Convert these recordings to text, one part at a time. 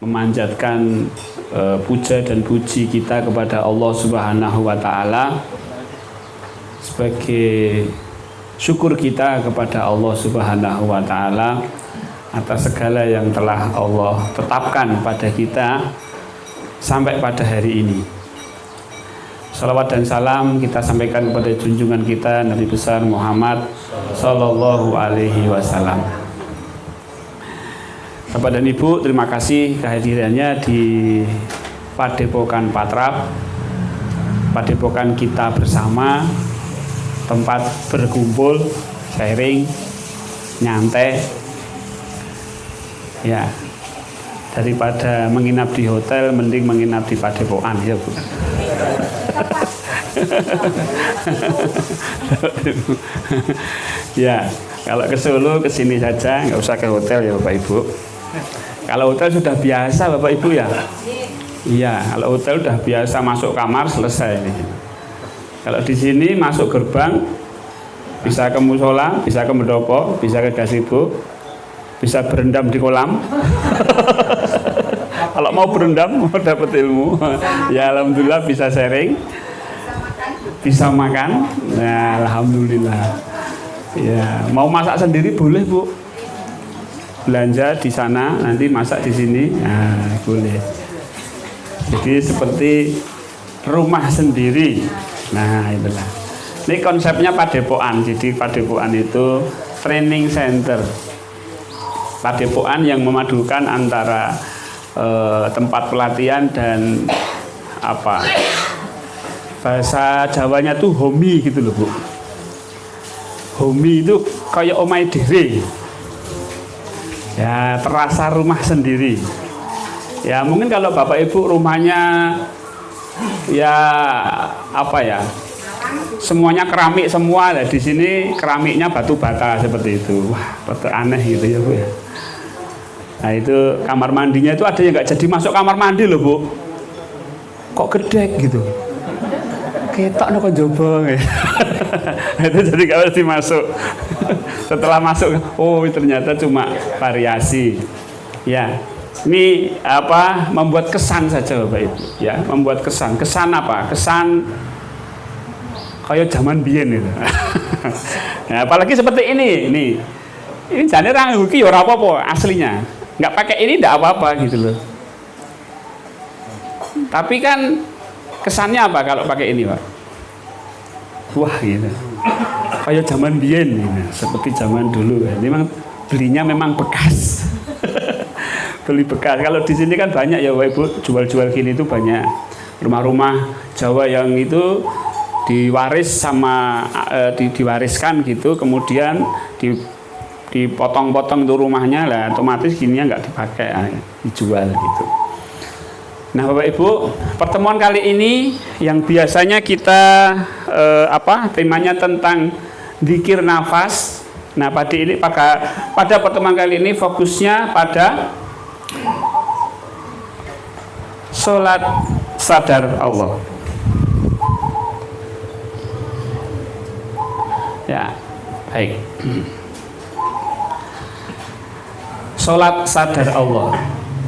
memanjatkan puja dan puji kita kepada Allah Subhanahu wa taala sebagai syukur kita kepada Allah Subhanahu wa taala atas segala yang telah Allah tetapkan pada kita sampai pada hari ini. Salawat dan salam kita sampaikan kepada junjungan kita Nabi besar Muhammad sallallahu alaihi wasallam. Bapak dan Ibu, terima kasih kehadirannya di Padepokan Patrap, Padepokan kita bersama, tempat berkumpul, sharing, nyantai. Ya, daripada menginap di hotel, mending menginap di Padepokan, ya Bu. Ya, kalau ke Solo kesini saja, nggak usah ke hotel ya Bapak Ibu. Kalau hotel sudah biasa Bapak Ibu ya. Iya, kalau hotel sudah biasa masuk kamar selesai. Kalau di sini masuk gerbang, bisa ke musola, bisa ke pendopo, bisa ke gazebo, bisa berendam di kolam. Kalau mau berendam, mau dapat ilmu, ya alhamdulillah bisa sharing, bisa makan. Nah, alhamdulillah. Ya, mau masak sendiri boleh Bu. Belanja di sana, nanti masak di sini, nah, boleh. Jadi seperti rumah sendiri. Nah, itulah. Ini konsepnya Padepokan. Jadi Padepokan itu training center. Padepokan yang memadukan antara tempat pelatihan dan apa? Bahasa Jawanya tuh homi gitu loh Bu. Homi itu kayak omai dhewe. Ya, terasa rumah sendiri. Ya, mungkin kalau Bapak Ibu rumahnya ya apa ya? Semuanya keramik semua, nah, di sini keramiknya batu bata seperti itu. Wah, betul aneh gitu ya Bu ya. Nah, itu kamar mandinya itu ada yang nggak jadi masuk kamar mandi loh Bu. Kok gedek gitu. Ketok no coba gitu. Itu jadi nggak mesti masuk. Setelah masuk, oh ternyata cuma variasi. Ya, ini apa? Membuat kesan saja Bapak Ibu. Ya, membuat kesan. Kesan apa? Kesan kayak zaman biyen itu. Nah, apalagi seperti ini. Ini jane ra nggo ki ora apa-apa aslinya. Nggak pakai ini nggak apa-apa gitu loh. Tapi kan kesannya apa kalau pakai ini Pak? Wah gitu. Kayak zaman biyen gitu. Seperti zaman dulu kan. Memang belinya memang bekas. Beli bekas. Kalau di sini kan banyak ya Bapak Ibu, jual-jual gini itu banyak. Rumah-rumah Jawa yang itu diwaris sama diwariskan gitu, kemudian dipotong-potong tuh rumahnya lah, otomatis gininya nggak dipakai, dijual gitu. Nah Bapak Ibu, pertemuan kali ini yang biasanya kita temanya tentang zikir nafas. Nah pada pertemuan kali ini fokusnya pada sholat sadar Allah. Ya, baik. Sholat sadar Allah.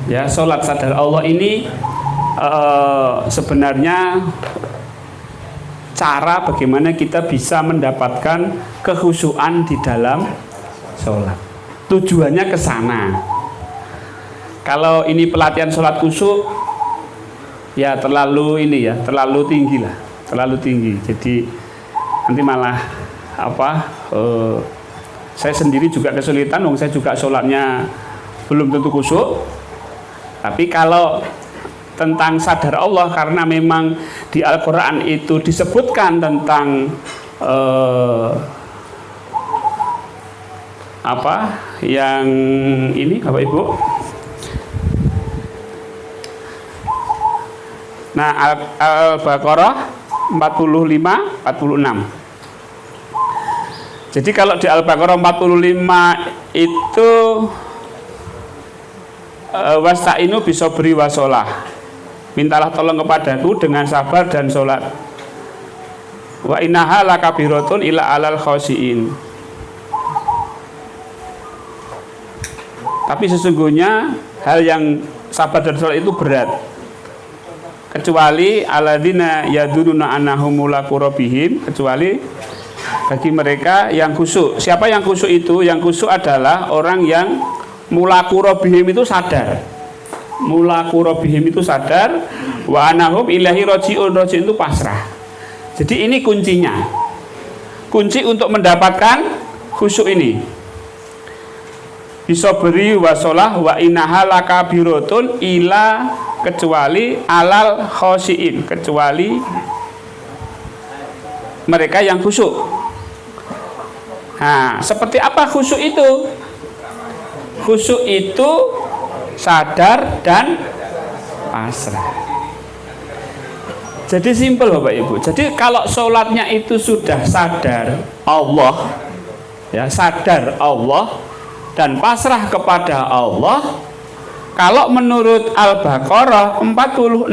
Ya, sholat sadar Allah ini sebenarnya cara bagaimana kita bisa mendapatkan kekhusyuan di dalam sholat. Tujuannya ke sana. Kalau ini pelatihan sholat khusyuk, ya terlalu tinggi lah, terlalu tinggi. Jadi nanti malah saya sendiri juga kesulitan, saya juga sholatnya belum tentu khusyuk. Tapi kalau tentang sadar Allah, karena memang di Al-Quran itu disebutkan tentang yang ini Bapak Ibu. Nah, Al-Baqarah 45-46. Jadi kalau di Al-Baqarah 45 itu wasta'inu bisobri wasolah, mintalah tolong kepadaku dengan sabar dan sholat. Wa innaha lakabiratun ila alal khosiin. Tapi sesungguhnya hal yang sabar dan sholat itu berat. Kecuali alladzina yadununa annahum mulaqu rabbihim, kecuali bagi mereka yang khusyuk. Siapa yang khusyuk itu? Yang khusyuk adalah orang yang mulaqu rabbihim itu sadar. Mulaqu rabbihim itu sadar, wa annahum ilaihi raji'un, raji'un itu pasrah. Jadi ini kuncinya. Kunci untuk mendapatkan khusyuk ini. Bisa beri wasolah wa innaha lakabiratun ila, kecuali alal khosyiin, kecuali mereka yang khusyuk. Nah, seperti apa khusyuk itu? Khusyuk itu sadar dan pasrah. Jadi simpel Bapak Ibu. Jadi kalau sholatnya itu sudah sadar Allah, ya sadar Allah dan pasrah kepada Allah. Kalau menurut Al-Baqarah 46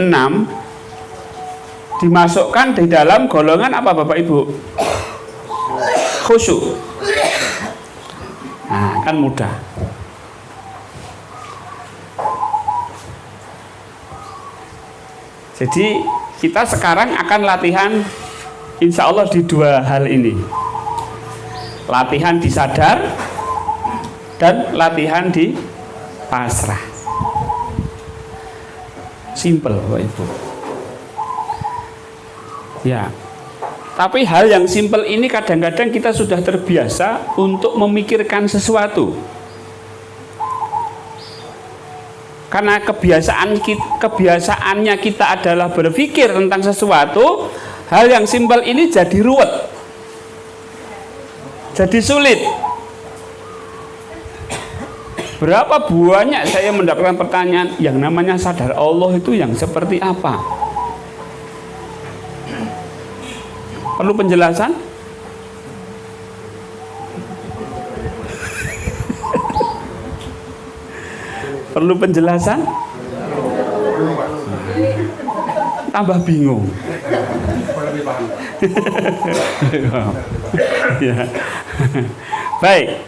dimasukkan di dalam golongan apa Bapak Ibu? Khusyuk. Nah, kan mudah. Jadi kita sekarang akan latihan insya Allah di dua hal ini. Latihan di sadar dan latihan di pasrah. Simple Bapak Ibu. Ya. Tapi hal yang simple ini kadang-kadang kita sudah terbiasa untuk memikirkan sesuatu. Karena kebiasaannya kita adalah berpikir tentang sesuatu, hal yang simpel ini jadi ruwet, jadi sulit. Berapa banyak saya mendapatkan pertanyaan, yang namanya sadar Allah itu yang seperti apa? Perlu penjelasan? Perlu penjelasan? Tambah bingung. Ya. Baik.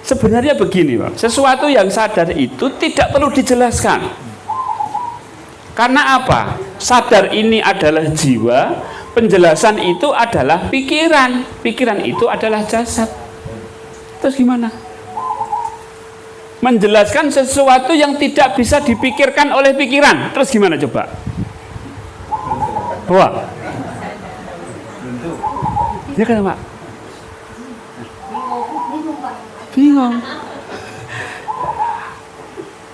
Sebenarnya begini, Pak. Sesuatu yang sadar itu tidak perlu dijelaskan. Karena apa? Sadar ini adalah jiwa, penjelasan itu adalah pikiran. Pikiran itu adalah jasad. Terus gimana? Menjelaskan sesuatu yang tidak bisa dipikirkan oleh pikiran. Terus gimana coba? Wah. Ya kan Pak? Bingung.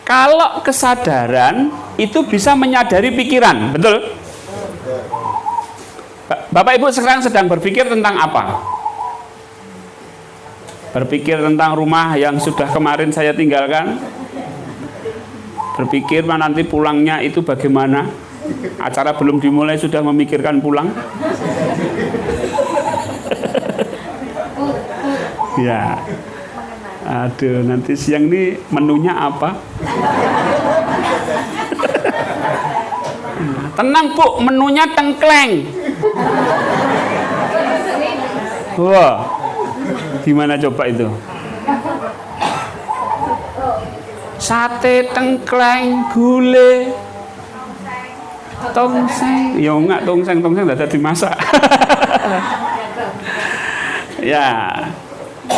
Kalau kesadaran itu bisa menyadari pikiran, betul? Bapak Ibu sekarang sedang berpikir tentang apa? Berpikir tentang rumah yang sudah kemarin saya tinggalkan. Berpikir nanti pulangnya itu bagaimana. Acara belum dimulai sudah memikirkan pulang. Ya. Aduh, nanti siang ini menunya apa? Tenang Bu, menunya tengkleng. Wah. Gimana coba itu? Sate, tengkleng, gulai, tongseng. Ya enggak, tongseng enggak ada dimasak. Ya.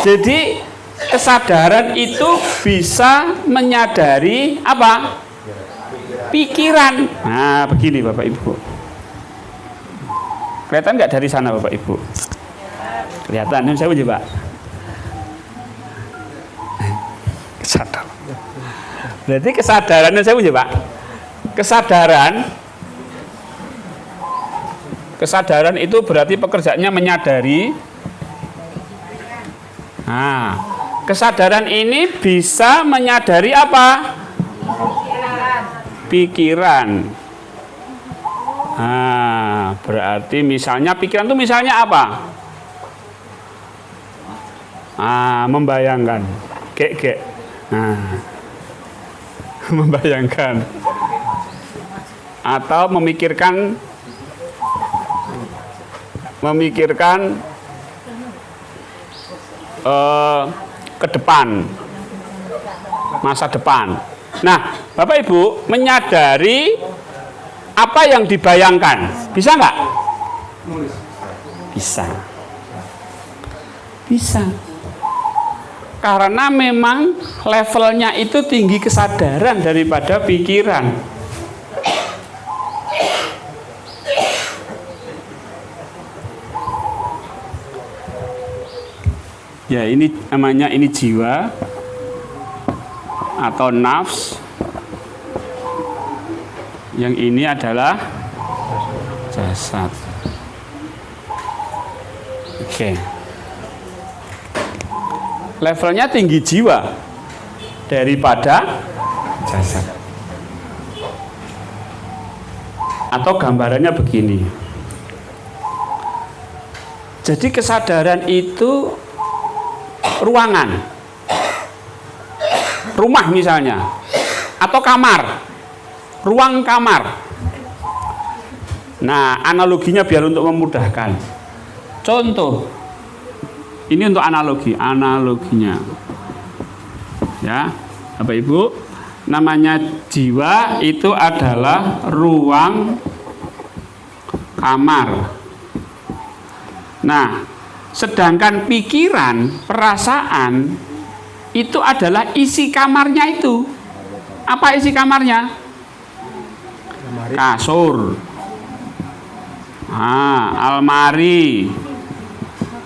Jadi kesadaran itu bisa menyadari apa? Pikiran. Nah, begini Bapak Ibu. Kelihatan nggak dari sana Bapak Ibu? Kelihatan, saya uji Pak. Kesadaran. Berarti kesadarannya saya uji Pak. Kesadaran itu berarti pekerjaannya menyadari. Nah, kesadaran ini bisa menyadari apa? Pikiran. Nah, berarti misalnya pikiran itu misalnya apa? Membayangkan. Gek. Nah, membayangkan. Atau memikirkan ke depan, masa depan. Nah, Bapak Ibu menyadari apa yang dibayangkan, bisa nggak? Bisa. Bisa. Karena memang levelnya itu tinggi kesadaran daripada pikiran. Ya, ini namanya ini jiwa atau nafs. Yang ini adalah jasad. Oke. Levelnya tinggi jiwa daripada jasad. Atau gambarannya begini. Jadi kesadaran itu ruangan, rumah misalnya, atau kamar, ruang kamar. Nah, analoginya biar untuk memudahkan. Contoh, ini untuk analoginya. Ya, Bapak Ibu, namanya jiwa itu adalah ruang kamar. Nah, sedangkan pikiran, perasaan itu adalah isi kamarnya itu. Apa isi kamarnya? Kasur, almari,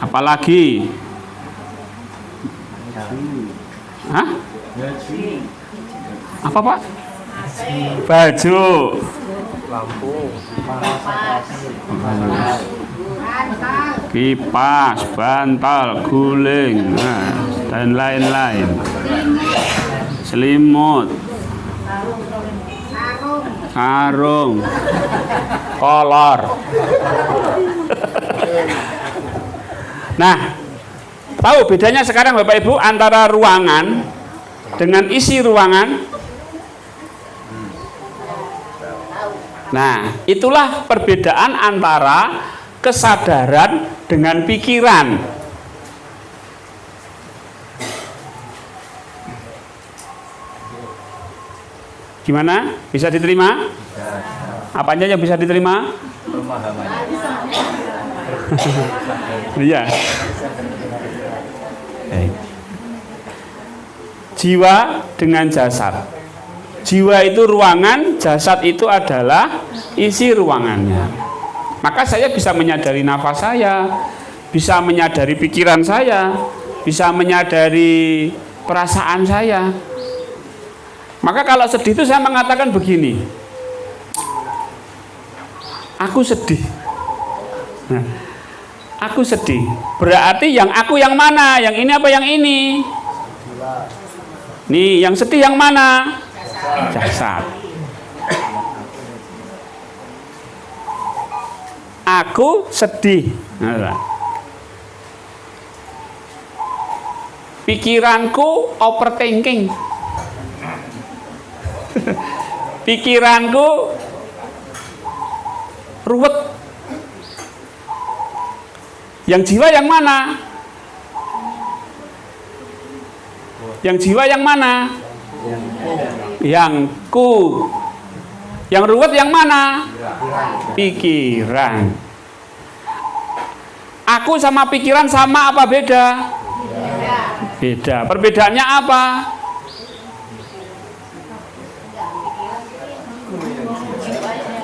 apalagi? Apa Pak? Baju, lampu, kipas, bantal, guling, dan lain-lain. Selimut, karung, kolor. Nah, tahu bedanya sekarang Bapak Ibu antara ruangan dengan isi ruangan? Nah, itulah perbedaan antara kesadaran dengan pikiran. Gimana? Bisa diterima? Apanya yang bisa diterima? Iya. Jiwa dengan jasad. Jiwa itu ruangan, jasad itu adalah isi ruangannya. Maka saya bisa menyadari nafas saya, bisa menyadari pikiran saya, bisa menyadari perasaan saya. Maka kalau sedih itu saya mengatakan begini, aku sedih. Nah, aku sedih. Berarti yang aku yang mana? Yang ini apa yang ini? Nih, yang sedih yang mana? Jasad. Aku sedih. Nah, pikiranku overthinking. Pikiranku ruwet. Yang jiwa yang mana? Yang jiwa yang mana? Yang ku. Yang ruwet yang mana? Pikiran. Aku sama pikiran sama apa beda? Beda. Perbedaannya apa?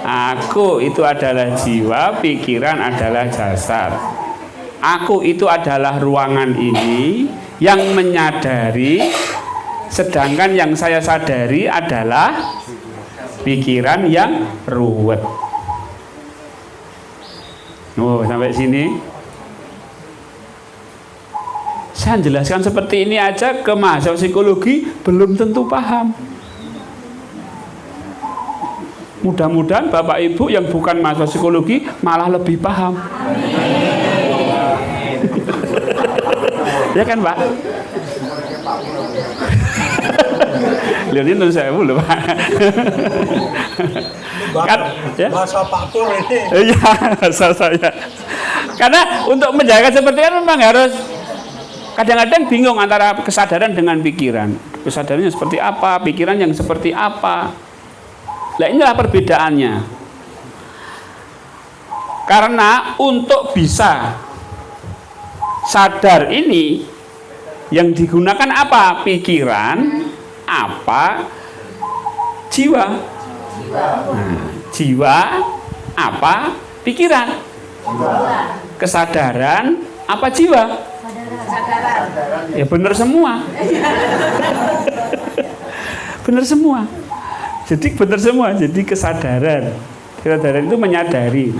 Aku itu adalah jiwa, pikiran adalah jasad. Aku itu adalah ruangan ini yang menyadari, sedangkan yang saya sadari adalah pikiran yang ruwet. Oh, sampai sini. Saya jelaskan seperti ini aja ke mahasiswa psikologi belum tentu paham. Mudah-mudahan Bapak Ibu yang bukan mahasiswa psikologi malah lebih paham. Ya kan Pak? Lihat ini non saya dulu Pak. Kan, ya? Bahasa Pak Pur ini. Iya, bahasa saya. Karena untuk menjaga seperti itu memang harus kadang-kadang bingung antara kesadaran dengan pikiran. Kesadarannya seperti apa, pikiran yang seperti apa. Nah, inilah perbedaannya. Karena untuk bisa sadar ini yang digunakan apa? Pikiran, apa? Jiwa. Nah, jiwa, apa? Pikiran. Kesadaran, apa jiwa? Ya benar semua. Benar semua. Jadi benar semua. Jadi kesadaran. Kesadaran itu menyadari.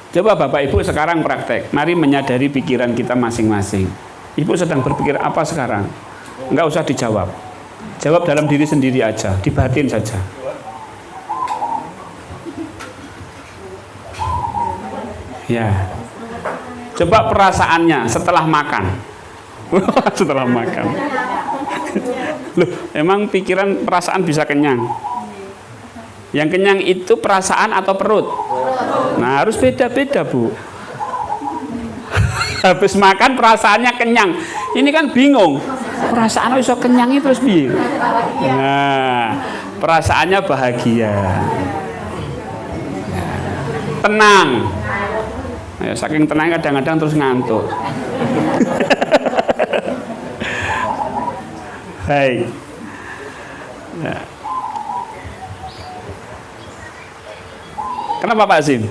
Coba Bapak Ibu sekarang praktek. Mari menyadari pikiran kita masing-masing. Ibu sedang berpikir apa sekarang? Enggak usah dijawab. Jawab dalam diri sendiri aja, di batin saja. Ya. Coba perasaannya setelah makan. Setelah makan. Loh, emang pikiran perasaan bisa kenyang? Yang kenyang itu perasaan atau perut? Nah, harus beda-beda, Bu. Habis makan perasaannya kenyang. Ini kan bingung. Perasaan bisa kenyang itu terus piye? Nah, perasaannya bahagia. Tenang. Ya, saking tenang kadang-kadang terus ngantuk. Baik. Ya. Kenapa Pak Azim?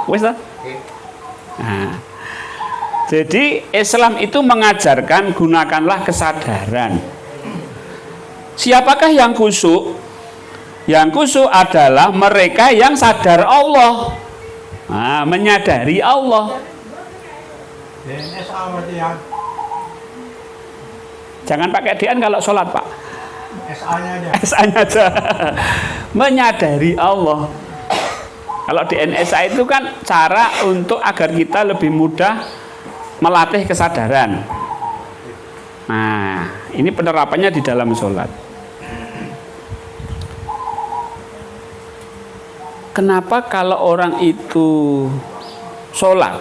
Wes lah. Nah, jadi Islam itu mengajarkan gunakanlah kesadaran. Siapakah yang khusyuk? Yang khusyuk adalah mereka yang sadar Allah. Nah, menyadari Allah. Jangan pakai DN kalau sholat, Pak. SA-nya aja. SA-nya aja. Menyadari Allah. Kalau di NSA itu kan cara untuk agar kita lebih mudah melatih kesadaran. Nah, ini penerapannya di dalam sholat. Kenapa kalau orang itu sholat,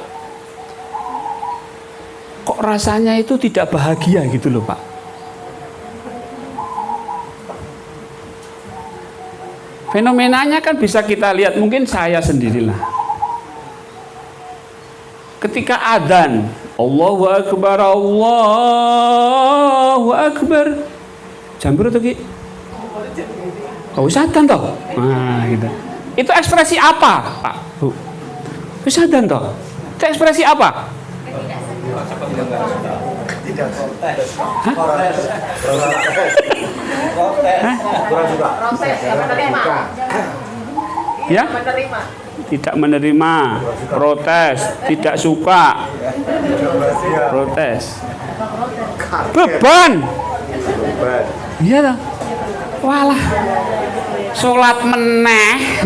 kok rasanya itu tidak bahagia gitu loh, Pak? Fenomenanya kan bisa kita lihat, mungkin saya sendirilah. Ketika adzan, Allahu Akbar, Allahu Akbar. Jam berapa tuh, Ki? Oh, adzan toh. Nah, gitu. Itu ekspresi apa, Pak? Bu. Adzan toh. Itu ekspresi apa? Tidak protes. Ya? Tidak menerima, protes, tidak suka, protes, beban. Iya toh. Walah, sholat meneh,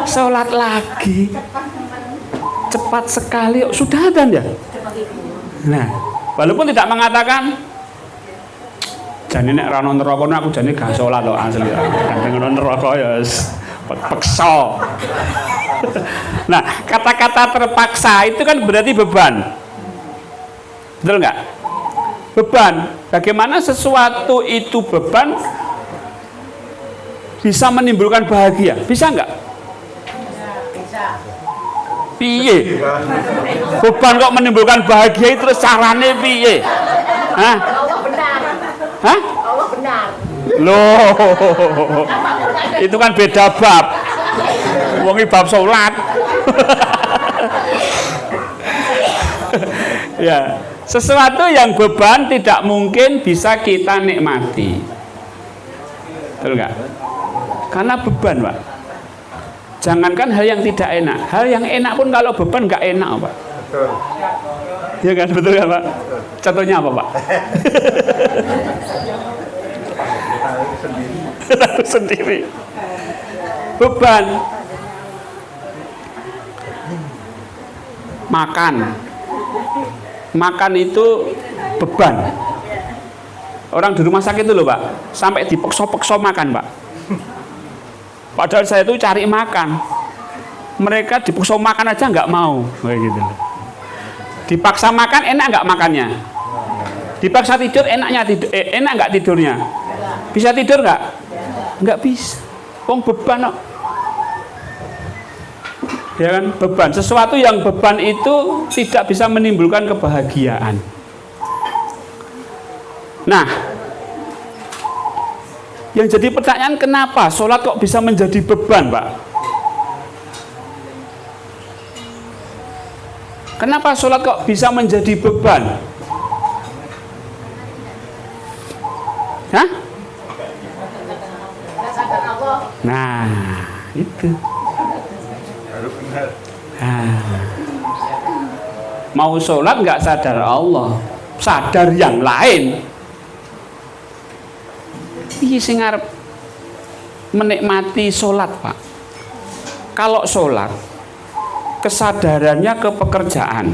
sholat lagi, cepat sekali. Sudah adzan ya? Nah, walaupun tidak mengatakan jane nek ra ono neraka aku jane gak salat to asli. Kadang ono neraka ya peksa. Nah, kata-kata terpaksa itu kan berarti beban. Betul nggak? Beban. Bagaimana sesuatu itu beban bisa menimbulkan bahagia? Bisa nggak? Piye? Beban kok menimbulkan bahagia itu terus carane piye? Hah? Allah benar. Hah? Allah benar. Loh. Itu kan beda bab. Wong iki bab salat. Ya, sesuatu yang beban tidak mungkin bisa kita nikmati. Betul nggak? Karena beban, Pak. Jangankan hal yang tidak enak, hal yang enak pun kalau beban nggak enak, Pak. Betul. Iya kan, betul kan, Pak? Contohnya apa, Pak? Tahu sendiri. Beban. Makan. Makan itu beban. Orang di rumah sakit itu loh, Pak, sampai dipeksa-peksa makan, Pak. Padahal saya itu cari makan. mereka dipaksa makan aja nggak mau, kayak gitu. Dipaksa makan enak nggak makannya? Dipaksa tidur enaknya enak nggak tidurnya? Bisa tidur nggak? Nggak bisa. Wong beban kok. Ya kan, beban. Sesuatu yang beban itu tidak bisa menimbulkan kebahagiaan. Nah, yang jadi pertanyaan, kenapa sholat kok bisa menjadi beban, Pak? Kenapa sholat kok bisa menjadi beban? Hah? Nah, itu. Mau sholat nggak sadar Allah, sadar yang lain. Iya sing arep menikmati sholat, Pak. Kalau sholat, kesadarannya ke pekerjaan,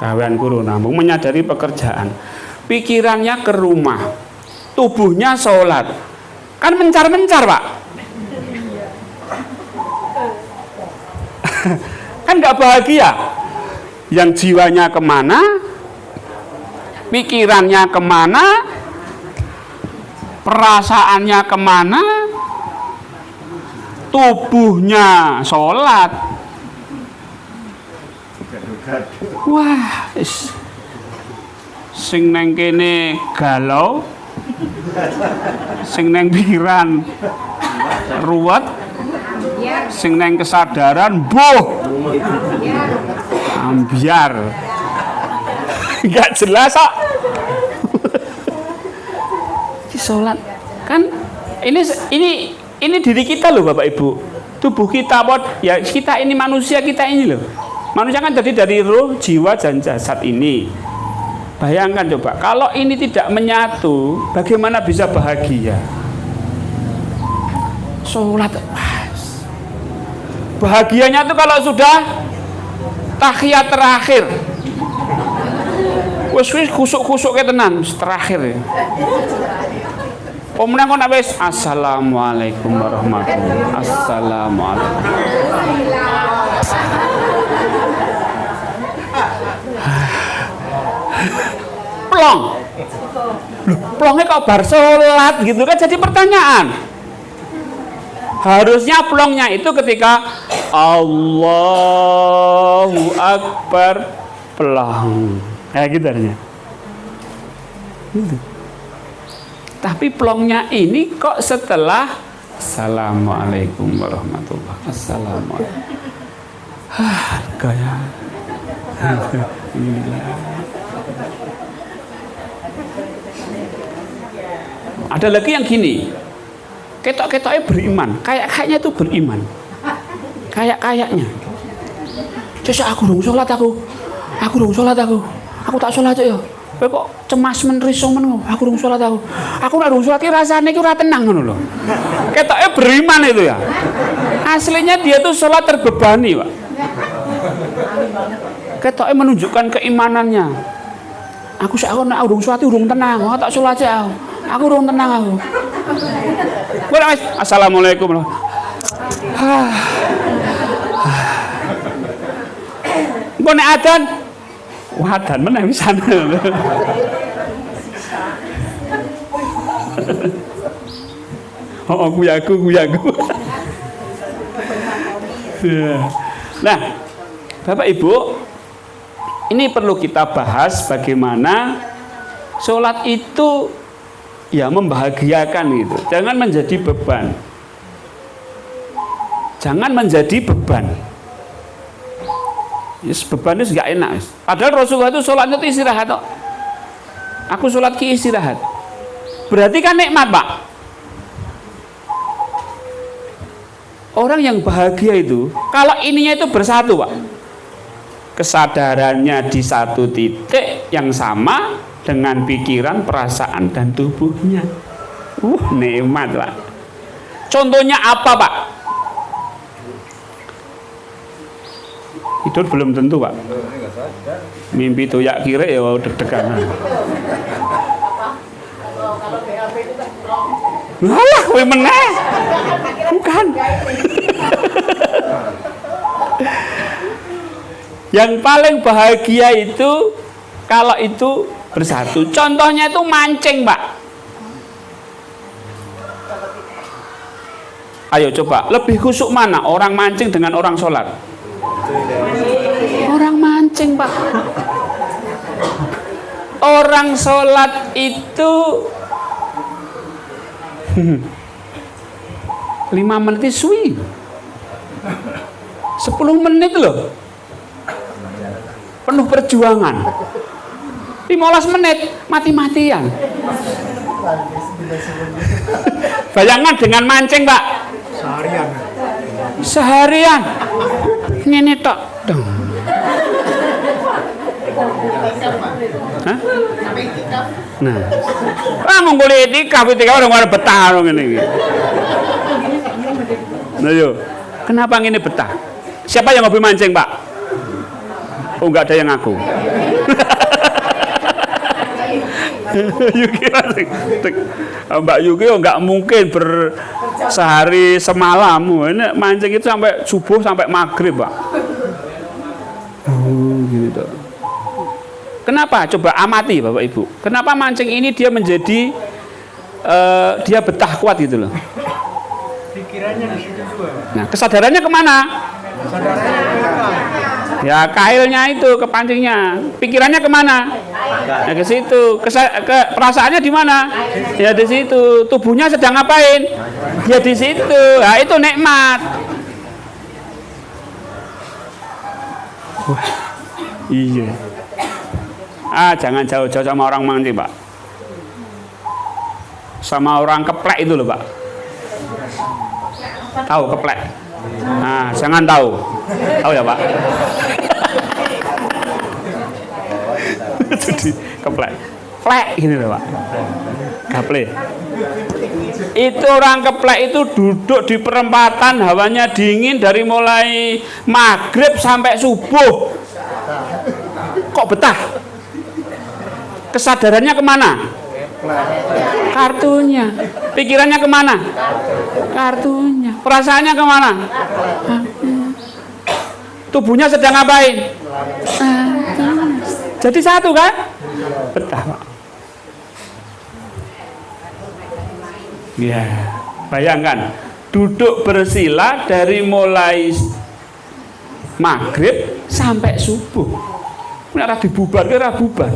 gawean guru nambung menyadari pekerjaan, pikirannya ke rumah, tubuhnya sholat, kan mencar-mencar, Pak. Kan nggak bahagia. Yang jiwanya kemana, pikirannya kemana, perasaannya kemana, tubuhnya sholat. Wah, sing neng kene galau, sing neng pikiran ruwet, sing neng kesadaran ambiar. Nggak jelas kok. Sholat kan ini diri kita loh, Bapak Ibu. Tubuh kita, ya kita ini manusia, kita ini loh. Manusia kan terdiri dari ruh, jiwa, dan jasad ini. Bayangkan coba, kalau ini tidak menyatu, bagaimana bisa bahagia? Sholat, bahagianya tuh kalau sudah tahiyat terakhir, wis khusuk-khusuk ke tenan terakhir ya. Pemenang kon wis assalamualaikum warahmatullahi wabarakatuh. Assalamualaikum. Plong. Loh, plongnya kok bar sholat gitu kan, jadi pertanyaan. Harusnya plongnya itu ketika Allahu Akbar, plong. Kayak gitu harusnya. Gitu. Tapi plongnya ini kok setelah Assalamualaikum warahmatullahi wabarakatuh. Assalamualaikum. Gaya. Ada lagi yang gini, ketok-ketoknya beriman, kayaknya itu beriman, kayaknya. Terus aku dong sholat aku tak sholat ya. Kok cemas menriso men, aku dong sholat aku nak dong sholat rasanya itu ora tenang ngono lho. Ketoknya beriman itu ya. Aslinya dia tuh sholat terbebani, Pak. Ketoknya menunjukkan keimanannya. Aku nak dong sholat urung tenang, aku tak sholat aja. Aku urung tenang aku. Assalamualaikum. Engko nek adzan, wadan meneh pisan. Oh, guyaku. Nah, Bapak Ibu, ini perlu kita bahas bagaimana sholat itu ya membahagiakan gitu. Jangan menjadi beban. Jangan menjadi beban. Yes, beban itu gak enak. Padahal Rasulullah itu sholatnya itu istirahat. Aku sholat ki istirahat. Berarti kan nikmat, Pak. Orang yang bahagia itu kalau ininya itu bersatu, Pak. Kesadarannya di satu titik yang sama dengan pikiran, perasaan, dan tubuhnya. Nikmat, Pak. Contohnya apa, Pak? Tidur belum tentu, Pak. Mimpi toyak kira ya deg-degan. Alah, kowe meneh. Bukan. Yang paling bahagia itu kalau itu bersatu. Contohnya itu mancing, Pak. Ayo coba, lebih khusyuk mana? Orang mancing dengan orang sholat? Orang mancing, Pak. Orang sholat itu 5 menit suwi, 10 menit loh, penuh perjuangan. 15 menit mati-matian. Bayangkan dengan mancing, Pak. Seharian. Ngene tok. Hah? Nah. Ngomong itikaf orang ora betah ngene iki. Nah yo. Kenapa ngene betah? Siapa yang hobi mancing, Pak? Oh, enggak ada yang ngaku. Yuki Mbak Yuki enggak mungkin sehari semalam. Ini mancing itu sampai subuh sampai maghrib, Pak. Gitu. Kenapa? Coba amati Bapak Ibu. Kenapa mancing ini dia menjadi dia betah kuat gitu loh. Pikirannya di situ juga. Nah, kesadarannya kemana? Ya kailnya itu ke pancingnya. Pikirannya kemana? Ya ke situ. Perasaannya di mana? Ya di situ. Tubuhnya sedang ngapain? Ya di situ. Nah, itu nikmat. Wah, iya. Jangan jauh-jauh sama orang mancing, Pak. Sama orang keplek itu loh, Pak. Tahu keplek? Nah, jangan tahu. Tahu ya, Pak? Jadi keplek. Plek gini loh, Pak. Gaple. Itu orang keplek itu duduk di perempatan, hawanya dingin dari mulai maghrib sampai subuh. Kok betah? Kesadarannya kemana? Kartunya. Pikirannya kemana? Kartunya. Perasaannya kemana? Tubuhnya sedang ngapain? Jadi satu kan? Betah, Pak. Ya, bayangkan duduk bersila dari mulai maghrib sampai subuh. Nek dibubar kira bubar.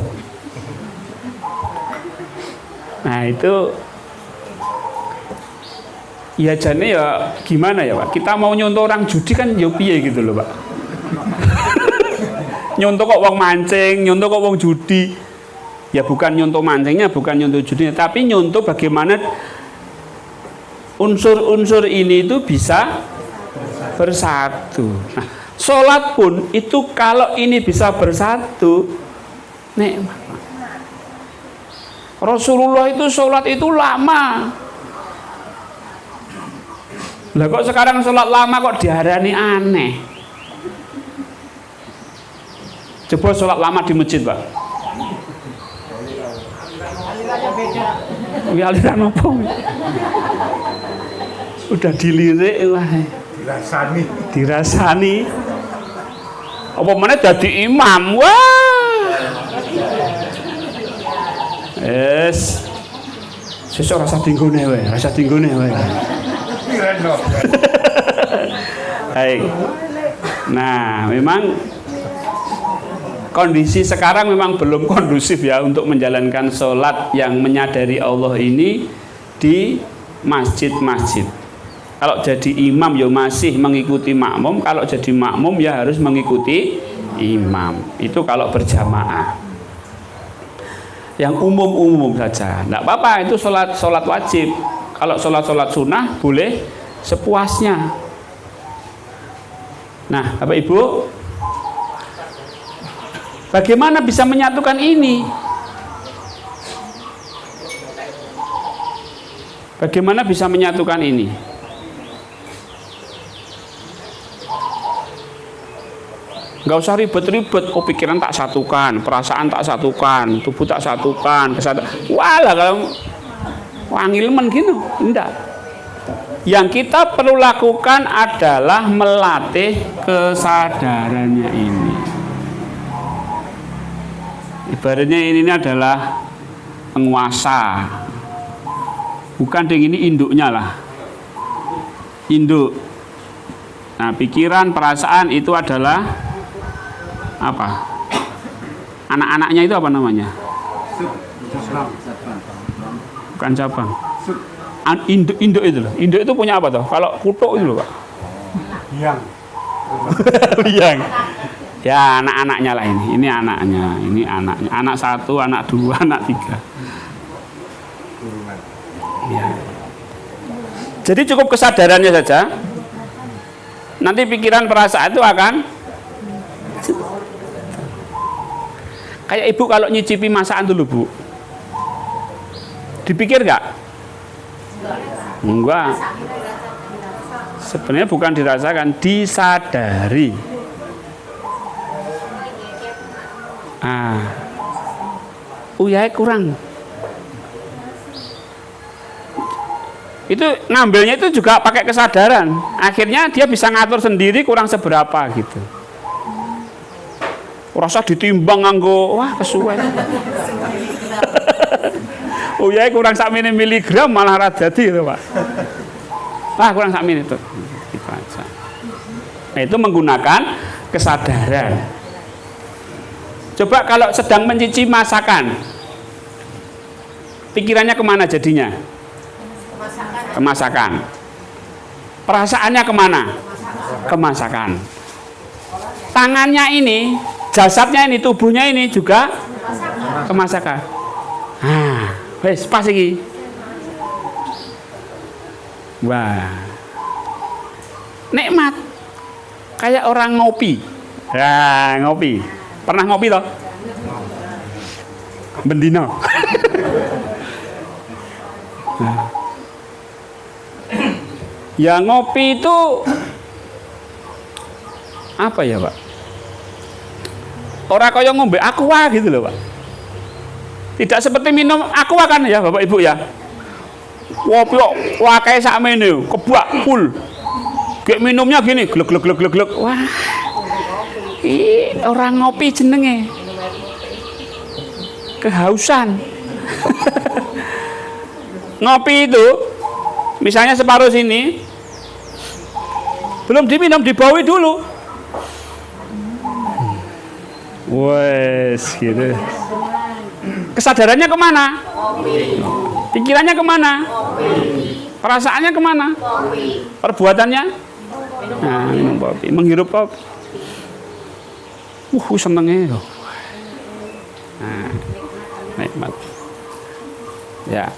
Nah itu ya jane ya gimana ya, Pak? Kita mau nyontoh orang judi kan ya piye gitu loh, Pak. Nyontoh kok wong mancing, nyontoh kok wong judi. Ya bukan nyontoh mancingnya, bukan nyontoh judinya, tapi nyontoh bagaimana unsur-unsur ini itu bisa bersatu. Nah, sholat pun itu kalau ini bisa bersatu, nikmat. Rasulullah itu sholat itu lama. Lah kok sekarang sholat lama kok diarani aneh? Coba sholat lama di masjid, Pak. Aliran apa? Udah dilirik wah. Dirasani. Apa mana jadi imam? Wah. Sesuk rasa tinggone wae, Baik. Nah, memang kondisi sekarang memang belum kondusif ya untuk menjalankan sholat yang menyadari Allah ini di masjid-masjid. Kalau jadi imam ya masih mengikuti makmum, kalau jadi makmum ya harus mengikuti imam. Itu kalau berjamaah. Yang umum-umum saja, tidak apa-apa, itu sholat wajib. Kalau sholat sunnah boleh sepuasnya. Nah, Bapak Ibu, bagaimana bisa menyatukan ini? Bagaimana bisa menyatukan ini? Nggak usah ribet-ribet, pikiran tak satukan, perasaan tak satukan, tubuh tak satukan, kesadaran. Walah kalau wangilmen gitu, enggak. Yang kita perlu lakukan adalah melatih kesadarannya ini. Ibaratnya ini adalah penguasa. Bukan dengan ini induknya lah. Induk. Nah, pikiran, perasaan itu adalah apa? Anak-anaknya itu apa namanya? Bukan cabang. Induk itu loh. Induk itu punya apa toh? Kalau kutuk itu loh, Pak. Biang. Biang. Ya, anak-anaknya lah ini. Ini anaknya, ini anaknya. Anak 1, anak 2, anak 3. Ya. Jadi cukup kesadarannya saja. Nanti pikiran perasaan itu akan kayak ibu kalau nyicipi masakan dulu, Bu. Dipikir nggak? Enggak. Sebenarnya bukan dirasakan, disadari. Uyai kurang. Itu ngambilnya itu juga pakai kesadaran. Akhirnya dia bisa ngatur sendiri kurang seberapa gitu. Rasa ditimbang nganggo, wah kesuwen. Uyai kurang sak miligram malah ra dadi itu, Pak. Wah, kurang sak itu. Gitu aja. Nah, itu menggunakan kesadaran. Coba kalau sedang mencicipi masakan, pikirannya kemana jadinya? Kemasakan. Perasaannya kemana? Kemasakan. Tangannya ini, jasadnya ini, tubuhnya ini juga kemasakan. Wes pas iki. Wah. Nikmat. Kayak orang ngopi. Ya, ngopi. Pernah ngopi toh? Bendino. Nah. Ya ngopi itu apa ya, Pak? Orang kaya ngombe aqua gitu loh, Pak. Tidak seperti minum aqua kan ya, Bapak Ibu ya. Ngopi kok wakai sakmene, kebak full. Kayak minumnya gini, glek glek glek glek glek. Wah. Orang ngopi jenenge kehausan. Ngopi itu misalnya separuh sini belum diminum, dibawi dulu. Wes gitu. Kesadarannya kemana? Pikirannya kemana? Perasaannya kemana? Perbuatannya? Nah, minum kopi, menghirup kopi. Senengnya loh. Nah, nikmat. Ya.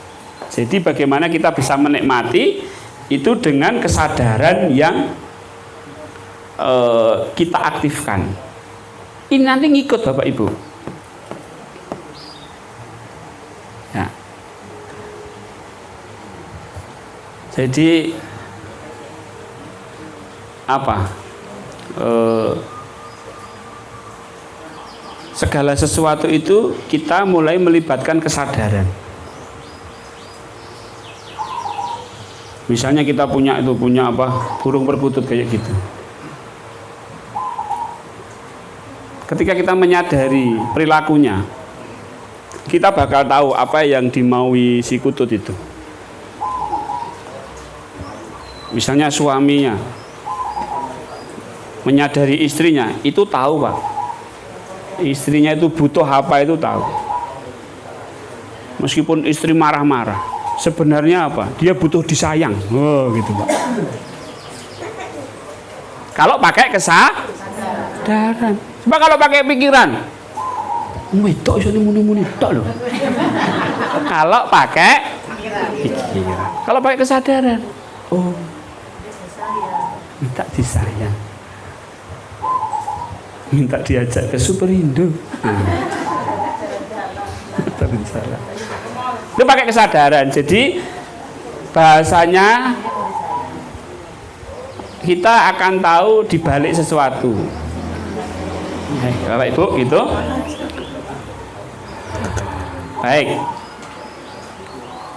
Jadi bagaimana kita bisa menikmati itu dengan kesadaran yang kita aktifkan. Ini nanti ngikut Bapak Ibu. Ya. Jadi apa? Segala sesuatu itu kita mulai melibatkan kesadaran. Misalnya kita punya apa? Burung perkutut kayak gitu. Ketika kita menyadari perilakunya, kita bakal tahu apa yang dimaui si kutut itu. Misalnya suaminya menyadari istrinya, itu tahu, Pak. Istrinya itu butuh apa itu tahu. Meskipun istri marah-marah, sebenarnya apa? Dia butuh disayang. Oh, gitu, Pak. Kalau pakai kesadaran. Coba kalau pakai pikiran. Wedok iso muni-muni tok lho. Kalau pakai pikiran. Kalau pakai kesadaran. Oh. Minta disayang. Minta diajak ke Superindo. Itu pakai kesadaran. Jadi bahasanya kita akan tahu di balik sesuatu. Bapak Ibu gitu. Baik.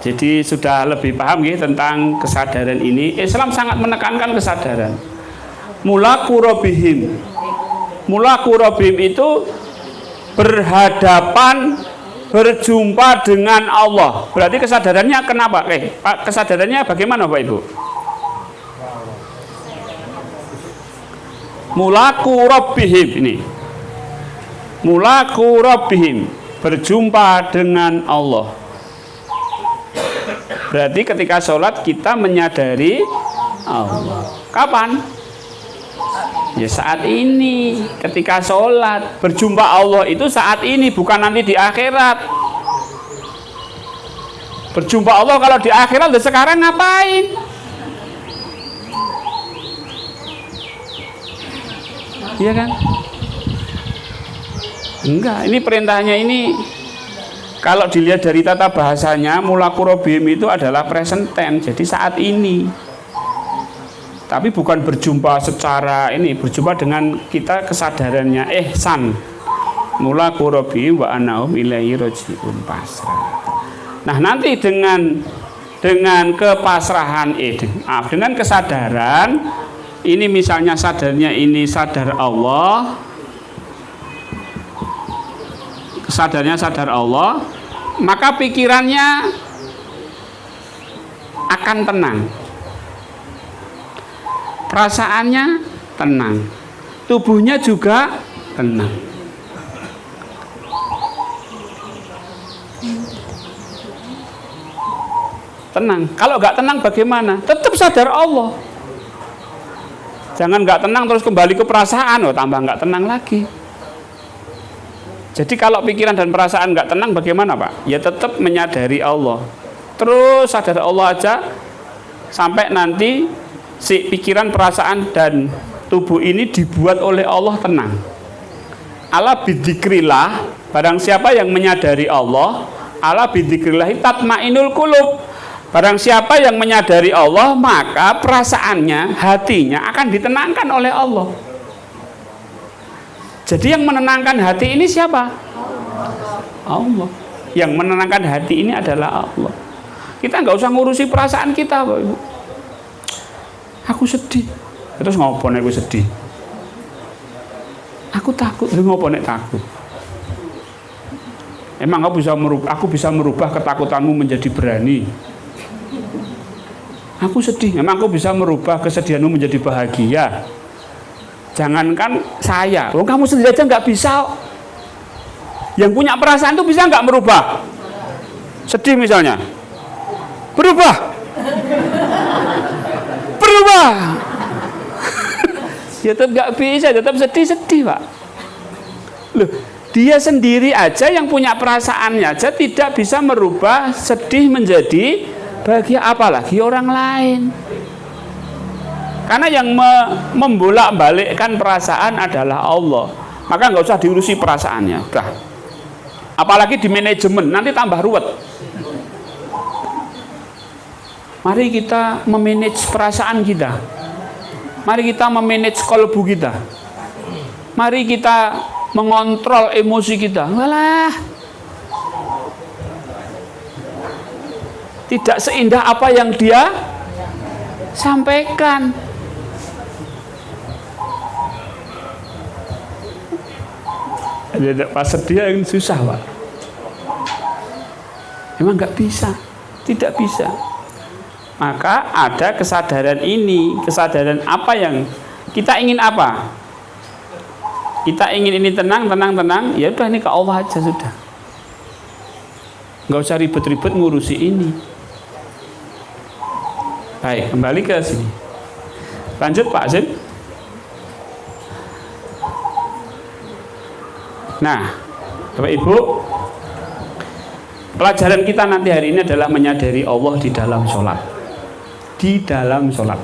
Jadi sudah lebih paham ya tentang kesadaran ini. Islam sangat menekankan kesadaran. Mulaku robihim. Mulaku robihim itu berhadapan, berjumpa dengan Allah. Berarti kesadarannya kenapa? Kesadarannya bagaimana Pak Ibu? Mulaku robihim ini. Mulaku robihim, berjumpa dengan Allah. Berarti ketika sholat kita menyadari Allah. Kapan? Ya saat ini. Ketika sholat berjumpa Allah itu saat ini, bukan nanti di akhirat. Berjumpa Allah kalau di akhirat, sekarang ngapain? Iya kan? Enggak, ini perintahnya ini. Kalau dilihat dari tata bahasanya, mulaku robihim itu adalah present tense, jadi saat ini. Tapi bukan berjumpa secara ini, berjumpa dengan kita kesadarannya ihsan. Mulaku robihim wa annahum ilaihi raji'un pasrah. Nah, nanti dengan kepasrahan dengan kesadaran ini, misalnya sadarnya ini sadar Allah, sadarnya sadar Allah, maka pikirannya akan tenang, perasaannya tenang, tubuhnya juga tenang. Tenang. Kalau nggak tenang bagaimana? Tetap sadar Allah. Jangan nggak tenang terus kembali ke perasaan, tambah nggak tenang lagi. Jadi kalau pikiran dan perasaan nggak tenang bagaimana Pak? Ya tetap menyadari Allah. Terus sadar Allah aja sampai nanti si pikiran, perasaan dan tubuh ini dibuat oleh Allah tenang. Ala bidzikrillah, barang siapa yang menyadari Allah, ala bidzikrillah tatmainul qulub. Barang siapa yang menyadari Allah, maka perasaannya, hatinya akan ditenangkan oleh Allah. Jadi yang menenangkan hati ini siapa? Allah. Yang menenangkan hati ini adalah Allah. Kita nggak usah ngurusi perasaan kita, Bapak Ibu. Aku sedih. Terus ngopo nek aku sedih? Aku takut. Lha ngopo nek takut? Emang aku bisa merubah ketakutanmu menjadi berani. Aku sedih. Emang aku bisa merubah kesedihanmu menjadi bahagia. Jangankan saya, kamu sendiri aja nggak bisa. Yang punya perasaan itu bisa nggak merubah? Sedih misalnya, berubah. Ya tetap nggak bisa, tetap sedih Pak. Loh, dia sendiri aja yang punya perasaannya aja tidak bisa merubah sedih menjadi bahagia, apalagi orang lain. Karena yang membolak-balikkan perasaan adalah Allah. Maka nggak usah diurusi perasaannya. Udah. Apalagi di manajemen, nanti tambah ruwet. Mari kita memanage perasaan kita. Mari kita memanage kalbu kita. Mari kita mengontrol emosi kita. Walah. Tidak seindah apa yang dia sampaikan. Pas sedih yang susah Pak. Emang nggak bisa, tidak bisa. Maka ada kesadaran ini, kesadaran apa yang kita ingin apa? Kita ingin ini tenang. Ya udah, ini ke Allah aja sudah. Nggak usah ribet-ribet ngurusi ini. Baik, kembali ke sini. Lanjut Pak Azim. Nah, Bapak Ibu, pelajaran kita nanti hari ini adalah menyadari Allah di dalam sholat. Di dalam sholat,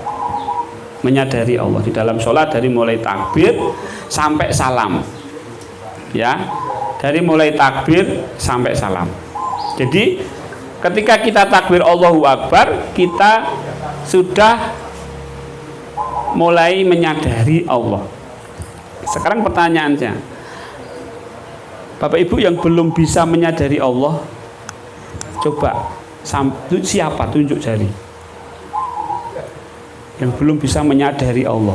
menyadari Allah di dalam sholat, dari mulai takbir sampai salam. Ya, dari mulai takbir sampai salam. Jadi ketika kita takbir Allahu Akbar, kita sudah mulai menyadari Allah. Sekarang pertanyaannya, Bapak Ibu yang belum bisa menyadari Allah, coba Siapa? Tunjuk jari. Yang belum bisa menyadari Allah.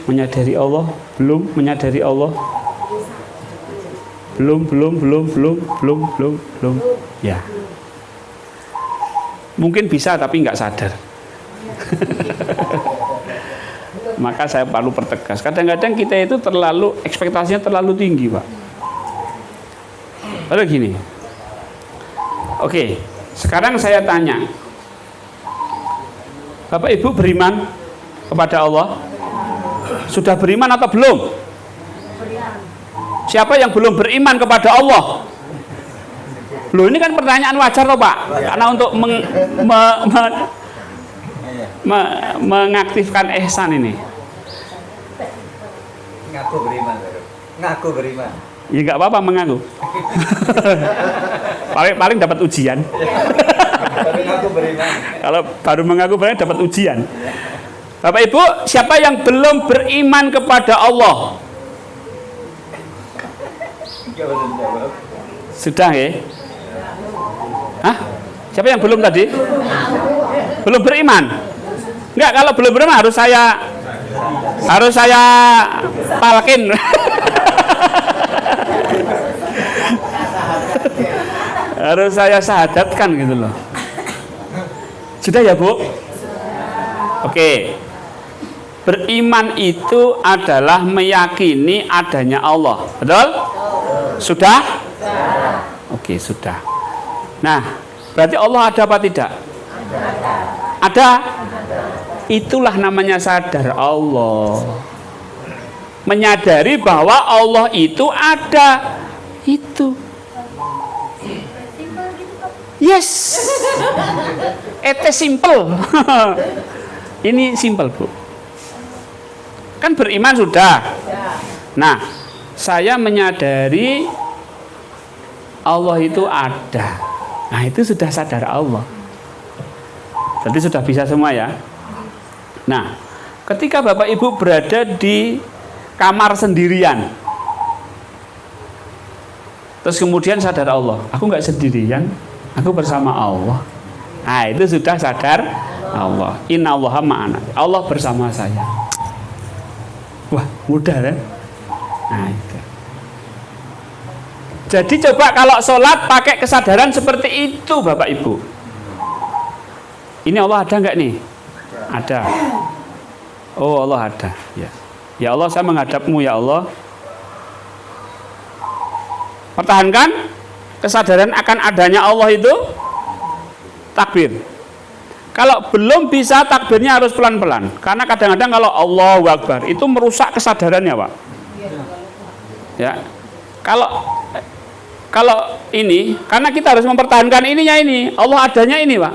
Menyadari Allah, belum menyadari Allah. Belum. Ya. Mungkin bisa tapi nggak sadar. Maka saya perlu pertegas. Kadang-kadang kita itu ekspektasinya terlalu tinggi, Pak. Lalu gini. Oke, sekarang saya tanya. Bapak Ibu beriman kepada Allah? Sudah beriman atau belum? Siapa yang belum beriman kepada Allah? Loh, ini kan pertanyaan wajar toh, Pak? Karena untuk mengaktifkan ihsan ini. Ngaku beriman. Ya nggak apa-apa mengaku. paling dapat ujian. Tapi ngaku beriman. Kalau baru mengaku beriman dapat ujian. Bapak Ibu, siapa yang belum beriman kepada Allah? Sudah ya? Hah? Siapa yang belum tadi? Belum beriman? Enggak, kalau belum beriman harus saya talkin. Harus saya syahadatkan gitu loh. Sudah ya, Bu? Oke. Beriman itu adalah meyakini adanya Allah. Betul? Sudah? Oke, sudah. Nah, berarti Allah ada apa tidak? Ada. Itulah namanya sadar Allah. Menyadari bahwa Allah itu ada. Itu. Yes. Itu simple. Ini simple, Bu. Kan beriman sudah. Nah, saya menyadari Allah itu ada. Nah, itu sudah sadar Allah. Jadi sudah bisa semua ya. Nah, ketika Bapak Ibu berada di kamar sendirian, terus kemudian sadar Allah, aku nggak sendirian, aku bersama Allah. Nah, itu sudah sadar Allah. Innallaha ma'ana. Allah bersama saya. Wah, mudah kan? Nah, itu. Jadi coba kalau sholat pakai kesadaran seperti itu, Bapak Ibu. Ini Allah ada nggak nih? Ada. Oh, Allah ada. Ya. Ya Allah, saya menghadapmu ya Allah. Pertahankan kesadaran akan adanya Allah itu. Takbir. Kalau belum bisa, takbirnya harus pelan-pelan. Karena kadang-kadang kalau Allahu Akbar itu merusak kesadarannya, Pak. Ya. Kalau ini, karena kita harus mempertahankan ininya ini, Allah adanya ini, Pak.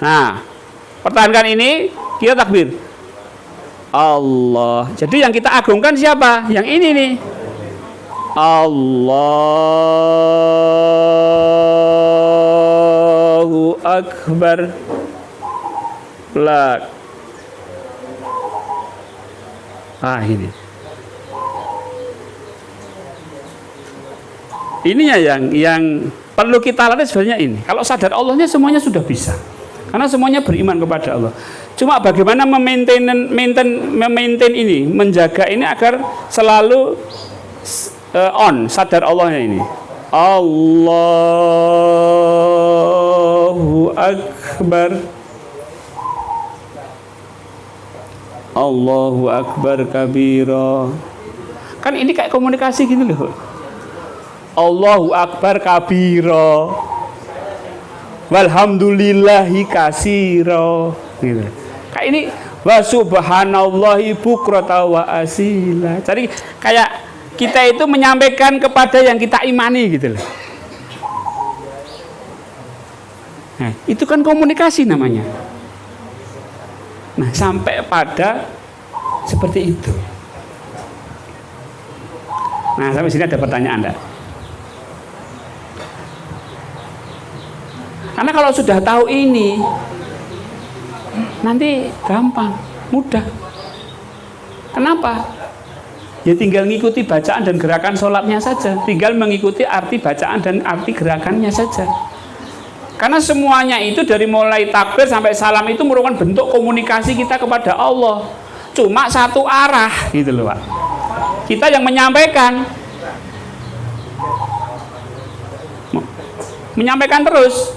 Nah, pertahankan ini, kita takbir. Allah. Jadi yang kita agungkan siapa? Yang ini nih. Allahu Akbar. Plak. Ini. Ininya yang perlu kita latih sebenarnya ini. Kalau sadar Allahnya semuanya sudah bisa. Karena semuanya beriman kepada Allah. Cuma bagaimana memaintain ini, menjaga ini agar selalu sadar Allahnya ini. Allahu Akbar. Allahu Akbar kabira. Kan ini kayak komunikasi gitu loh. Allahu Akbar kabira. Walhamdulillahi kasiro. Gitu. Kayak ini wa subhanallahi bukrata wa asila. Jadi kayak kita itu menyampaikan kepada yang kita imani gitu loh. Nah, itu kan komunikasi namanya. Nah, sampai pada seperti itu. Nah, sampai sini ada pertanyaan enggak? Karena kalau sudah tahu ini, nanti gampang, mudah. Kenapa? Ya tinggal mengikuti bacaan dan gerakan sholatnya saja. Tinggal mengikuti arti bacaan dan arti gerakannya saja. Karena semuanya itu dari mulai takbir sampai salam itu merupakan bentuk komunikasi kita kepada Allah. Cuma satu arah gitu loh Pak. Kita yang menyampaikan. Menyampaikan terus.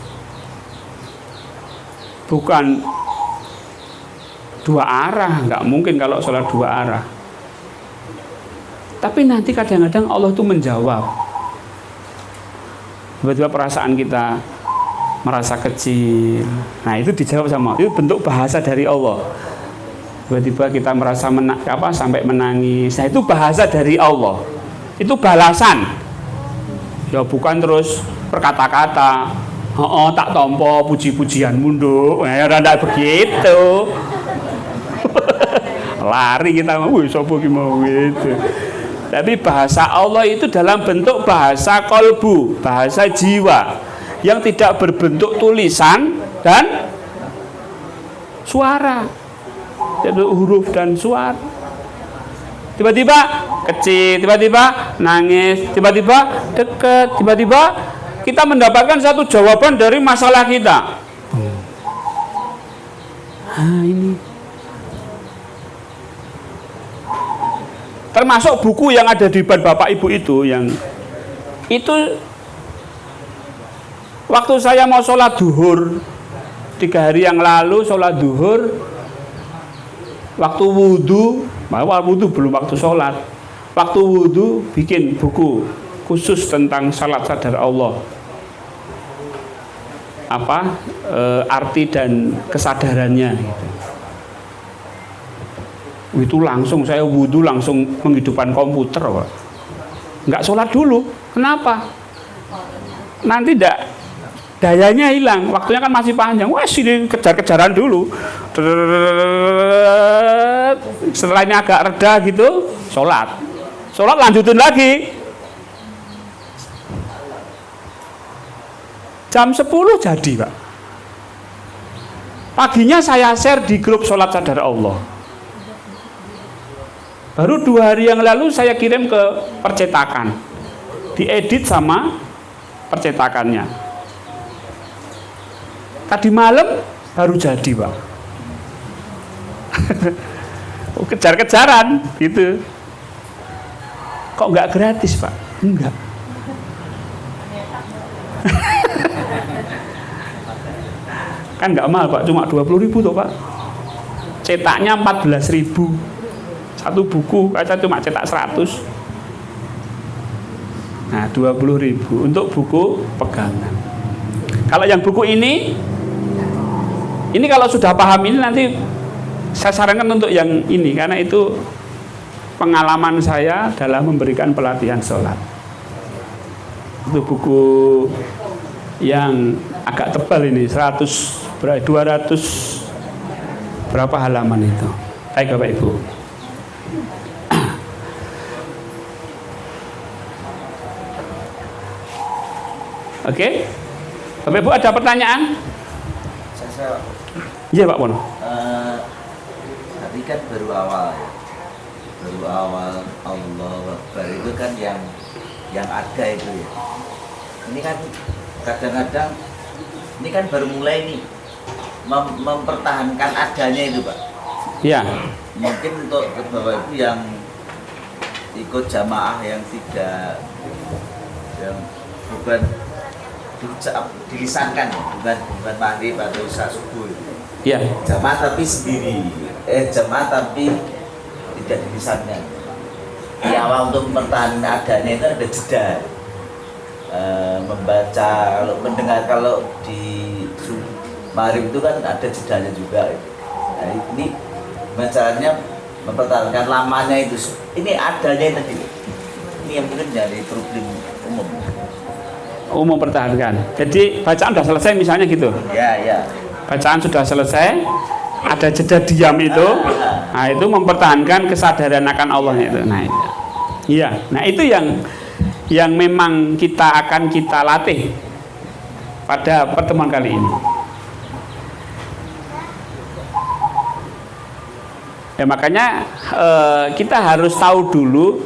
Bukan dua arah, nggak mungkin kalau sholat dua arah. Tapi nanti kadang-kadang Allah itu menjawab. Tiba-tiba perasaan kita merasa kecil. Nah itu dijawab sama Allah. Itu bentuk bahasa dari Allah. Tiba-tiba kita merasa sampai menangis. Nah itu bahasa dari Allah. Itu balasan. Ya bukan terus berkata-kata. Oh tak tompo puji-pujian munduk. Ya tidak begitu. Lari kita mau, sopo ki mau gitu. Tapi bahasa Allah itu dalam bentuk bahasa kolbu, bahasa jiwa yang tidak berbentuk tulisan dan suara, jadi huruf dan suara. Tiba-tiba kecil, tiba-tiba nangis, tiba-tiba dekat, tiba-tiba kita mendapatkan satu jawaban dari masalah kita. Ini termasuk buku yang ada di depan Bapak Ibu itu, yang itu waktu saya mau sholat duhur 3 hari yang lalu, sholat duhur waktu wudhu belum waktu sholat, waktu wudhu bikin buku khusus tentang salat sadar Allah, arti dan kesadarannya gitu. Itu langsung saya wudhu langsung menghidupkan komputer Pak. Nggak sholat dulu. Kenapa? Nanti dayanya hilang, waktunya kan masih panjang. Wah sini kejar-kejaran dulu. Setelah ini agak reda gitu, sholat lanjutin lagi. Jam 10 jadi Pak. Paginya saya share di grup sholat sadar Allah. Baru 2 hari yang lalu saya kirim ke percetakan, diedit sama percetakannya. Tadi malam baru jadi Pak. Kejar-kejaran gitu. Kok nggak gratis Pak? Enggak. Kan nggak mahal Pak, cuma 20.000 toh Pak. Cetaknya 14.000. Satu buku saya cuma cetak 100. Nah 20.000 untuk buku pegangan. Kalau yang buku ini kalau sudah paham ini nanti saya sarankan untuk yang ini, karena itu pengalaman saya dalam memberikan pelatihan sholat. Itu buku yang agak tebal ini, 200 berapa halaman itu. Baik Bapak Ibu. Oke, Bapak Ibu ada pertanyaan? Iya Pak Pono. Tapi kan baru awal Allah Akbar itu kan yang ada itu ya. Ini kan kadang-kadang ini kan baru mulai nih mempertahankan adanya itu Pak. Iya. Mungkin untuk Bapak Ibu yang ikut jamaah yang tidak, yang bukan dilisankan, bukan maghrib atau isya subuh. Iya. Jamaah tapi sendiri, jamaah tapi tidak dilisankan. Di awal untuk mempertahankan adanya itu ada jeda. Membaca, mendengar, kalau di maghrib itu kan ada jedanya juga. Nah, ini bacanya mempertahankan lamanya itu. Ini adanya tadi. Ini yang mungkin jadi problem umum pertahankan. Jadi bacaan sudah selesai misalnya gitu. Ya. Bacaan sudah selesai, ada jeda diam itu. Nah, itu mempertahankan kesadaran akan Allah itu. Nah, itu. Iya. Nah, itu yang memang kita akan kita latih pada pertemuan kali ini. Ya makanya kita harus tahu dulu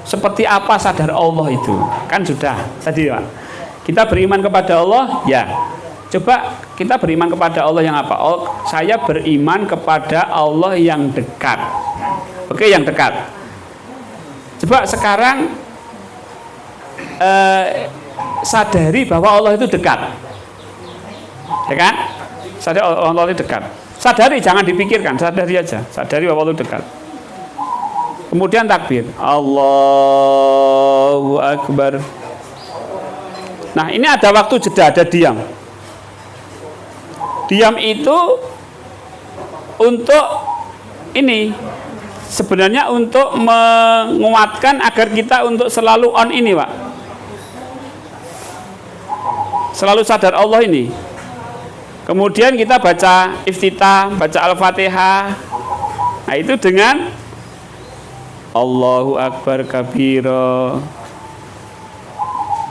seperti apa sadar Allah itu. Kan sudah tadi Pak. Kita beriman kepada Allah, ya. Coba kita beriman kepada Allah yang apa? Oh, saya beriman kepada Allah yang dekat. Oke, yang dekat. Coba sekarang sadari bahwa Allah itu dekat. Ya kan? Sadari Allah itu dekat. Sadari, jangan dipikirkan, sadari aja. Sadari bahwa Allah itu dekat. Kemudian takbir. Allahu Akbar. Nah, ini ada waktu jeda, ada diam. Diam itu untuk ini sebenarnya untuk menguatkan agar kita untuk selalu on ini, Pak. Selalu sadar Allah ini. Kemudian kita baca iftitah, baca Al-Fatihah. Nah, itu dengan Allahu Akbar kabira